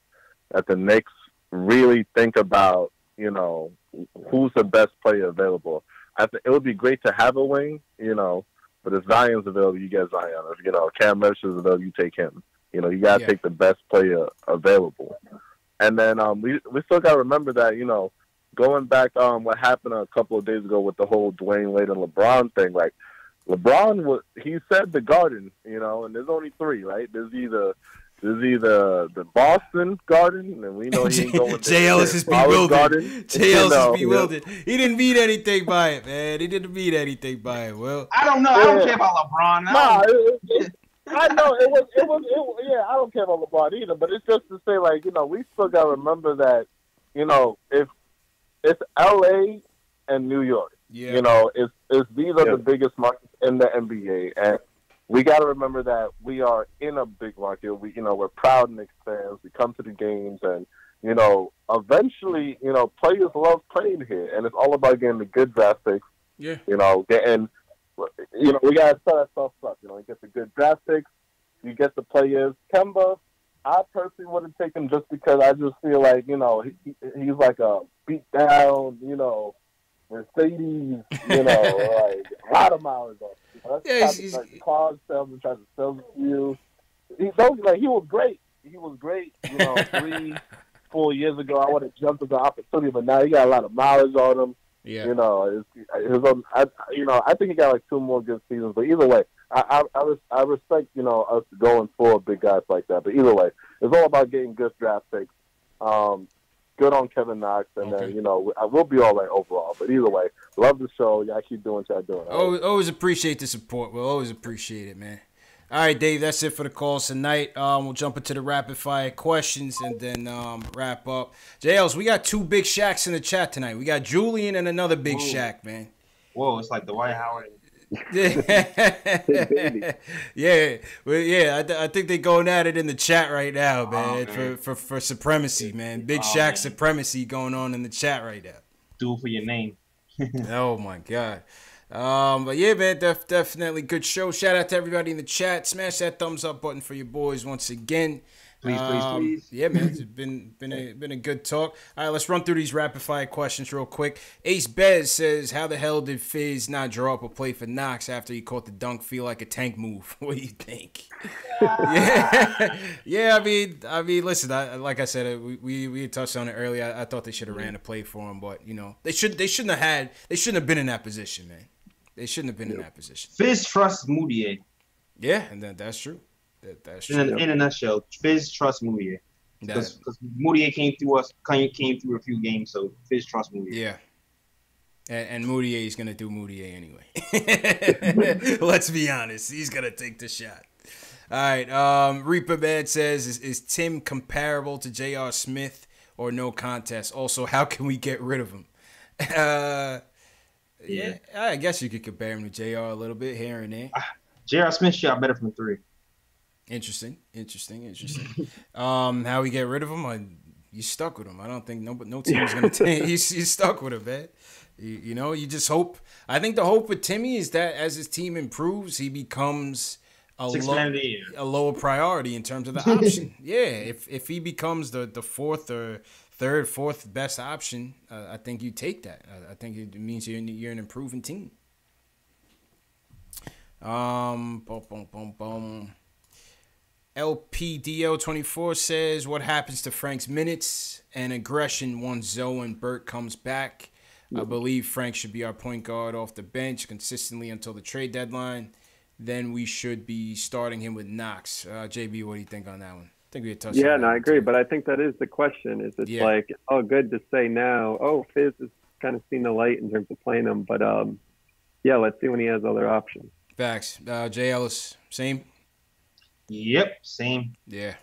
that the Knicks really think about who's the best player available. I think it would be great to have a wing, but if Zion's available, you get Zion. If Cam Reddish is available, you take him. You got to take the best player available. And then we still got to remember that, going back what happened a couple of days ago with the whole Dwayne Wade and LeBron thing, LeBron, he said the Garden, and there's only three, right? There's either the Boston Garden, and we know he ain't going there. JL is bewildered. JL is bewildered. He didn't mean anything by it, man. He didn't mean anything by it. Well, I don't know. I don't care about LeBron. I know it was. Yeah, I don't care about LeBron either, but it's just to say, we still got to remember that, if it's LA and New York, these are the biggest markets in the NBA, and we got to remember that we are in a big market. We're proud Knicks fans. We come to the games, and eventually, players love playing here, and it's all about getting the good draft picks. Yeah. Getting. We got to set ourselves up. You get the good draft picks, you get the players. Kemba, I personally wouldn't take him just because I just feel like, he's like a beat down, Mercedes, a lot of miles on. He's car salesman tries to sell you. He was great. He was great, 3-4 years ago. I would have jumped at the opportunity, but now he got a lot of mileage on him. Yeah. I think he got 2 more good seasons. But either way, I respect, us going for big guys like that. But either way, it's all about getting good draft picks. Good on Kevin Knox, and then we'll be all right overall. But either way, love the show. Y'all keep doing what y'all doing. Always appreciate the support. We'll always appreciate it, man. All right, Dave, that's it for the calls tonight. We'll jump into the rapid-fire questions and then wrap up. JLs, we got 2 big Shaqs in the chat tonight. We got Julian and another big Shaq, man. Whoa, it's like Dwight Howard. Yeah. I think they're going at it in the chat right now, man, for supremacy, man. Big Shaq supremacy going on in the chat right now. Do it for your name. Oh, my God. But yeah, man, definitely good show. Shout out to everybody in the chat. Smash that thumbs up button for your boys once again. Please. Yeah, man, it's been a good talk. All right, let's run through these rapid fire questions real quick. Ace Bez says, "How the hell did Fizz not draw up a play for Knox after he caught the dunk? Feel like a tank move. What do you think?" Yeah. I mean, listen. Like I said, we touched on it earlier. I thought they should have ran a play for him, but they shouldn't have been in that position, man. They shouldn't have been in that position. Fizz trusts Moutier. Yeah, and that's true. That's true. In a nutshell, Fizz trusts Moutier. Because Moutier came through a few games, so Fizz trusts Moutier. Yeah. And Moutier is going to do Moutier anyway. Let's be honest. He's going to take the shot. All right. Reaper Bad says, is Tim comparable to J.R. Smith or no contest? Also, how can we get rid of him? Yeah, I guess you could compare him to JR a little bit here and there. J.R. Smith shot better from 3. Interesting. How we get rid of him? You stuck with him. I don't think no team is gonna take. He's stuck with him, man. You know, you just hope. I think the hope with Timmy is that as his team improves, he becomes a lower priority in terms of the option. Yeah, if he becomes the fourth or fourth best option, I think you take that. I think it means you're an improving team. LPDL24 says, what happens to Frank's minutes and aggression once Zoe and Burt comes back? I believe Frank should be our point guard off the bench consistently until the trade deadline. Then we should be starting him with Knox. JB, what do you think on that one? I think we had touched on that. Yeah, no, I agree. But I think that is the question. Is it's like, oh, good to say now. Oh, Fizz has kind of seen the light in terms of playing him. But, yeah, let's see when he has other options. Facts. Jay Ellis, same? Yep, same. Yeah.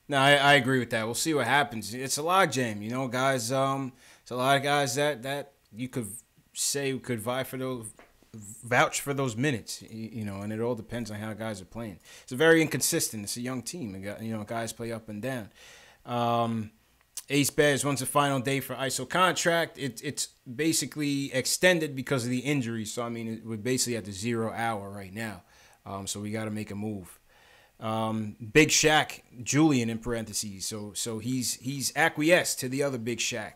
No, I agree with that. We'll see what happens. It's a logjam, you know, guys. It's a lot of guys that you could say could vouch for those minutes, you know, and it all depends on how guys are playing. It's very inconsistent. It's a young team. You know, guys play up and down. Ace Bears, when's the final day for ISO contract? It's basically extended because of the injury. So, I mean, we're basically at the 0 hour right now. So we got to make a move. Big Shaq, Julian in parentheses. So he's acquiesced to the other Big Shaq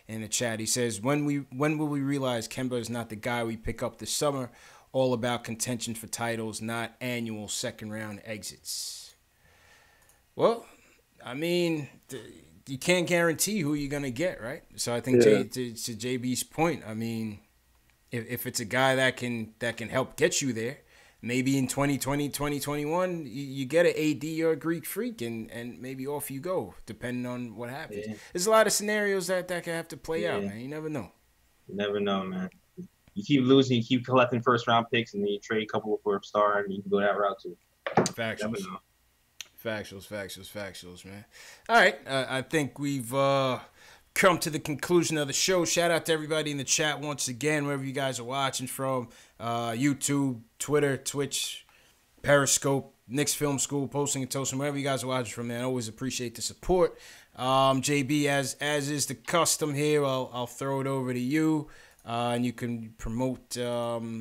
in the chat. He says, when will we realize Kemba is not the guy we pick up this summer? All about contention for titles, not annual second round exits. Well, I mean, you can't guarantee who you're gonna get, right? So I think to JB's point, I mean, if it's a guy that can help get you there. Maybe in 2020, 2021, you get an AD or a Greek freak, and maybe off you go, depending on what happens. Yeah. There's a lot of scenarios that can have to play out, man. You never know. You never know, man. You keep losing, you keep collecting first-round picks, and then you trade a couple for a star, and you can go that route, too. Factuals, man. All right, I think we've come to the conclusion of the show. Shout out to everybody in the chat once again, wherever you guys are watching from. YouTube, Twitter, Twitch, Periscope, Knicks Film School, Posting and Toasting, wherever you guys are watching from, man. I always appreciate the support. JB, as is the custom here, I'll throw it over to you, and you can promote the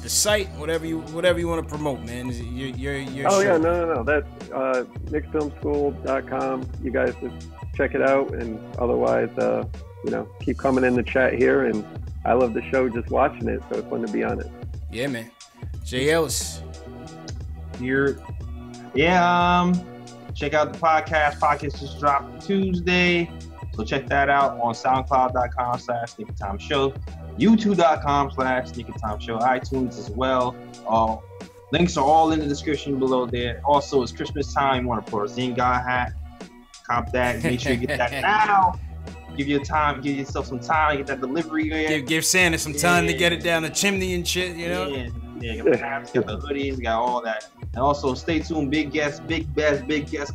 site, whatever you want to promote, man. No. That's KnicksFilmSchool.com. You guys just check it out, and otherwise, keep coming in the chat here, and I love the show just watching it, so it's fun to be on it. Yeah, man. Jay Ellis. Here. Check out the podcast. Podcast just dropped Tuesday. So check that out on SoundCloud.com/SneakerTimeShow, YouTube.com/SneakerTimeShow, iTunes as well. Links are all in the description below there. Also, it's Christmas time. You want to put a Zinga hat, cop that. Make sure you get that now. Give yourself some time to get that delivery in. Give Santa some time to get it down the chimney and shit, you know? Yeah, got the hats, got the hoodies, got all that. And also, stay tuned. Big guests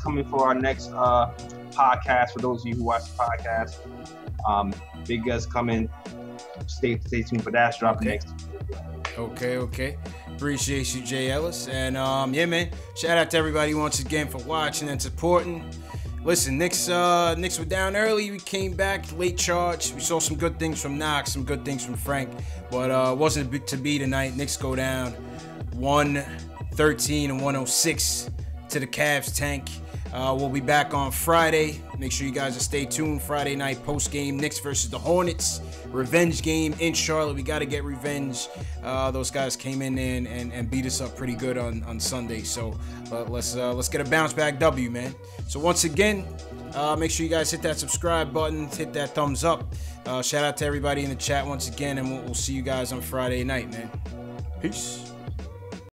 coming for our next podcast. For those of you who watch the podcast, big guests coming. Stay tuned for that. Dropping next week. Okay. Appreciate you, Jay Ellis. And, yeah, man. Shout out to everybody once again for watching and supporting. Listen, Knicks were down early. We came back, late charge. We saw some good things from Knox, some good things from Frank. But wasn't to be tonight. Knicks go down 113 and 106 to the Cavs tank. We'll be back on Friday. Make sure you guys stay tuned. Friday night post-game, Knicks versus the Hornets. Revenge game in Charlotte. We got to get revenge. Those guys came in and beat us up pretty good on Sunday. So let's get a bounce-back W, man. So once again, make sure you guys hit that subscribe button, hit that thumbs up. Shout out to everybody in the chat once again, and we'll see you guys on Friday night, man. Peace.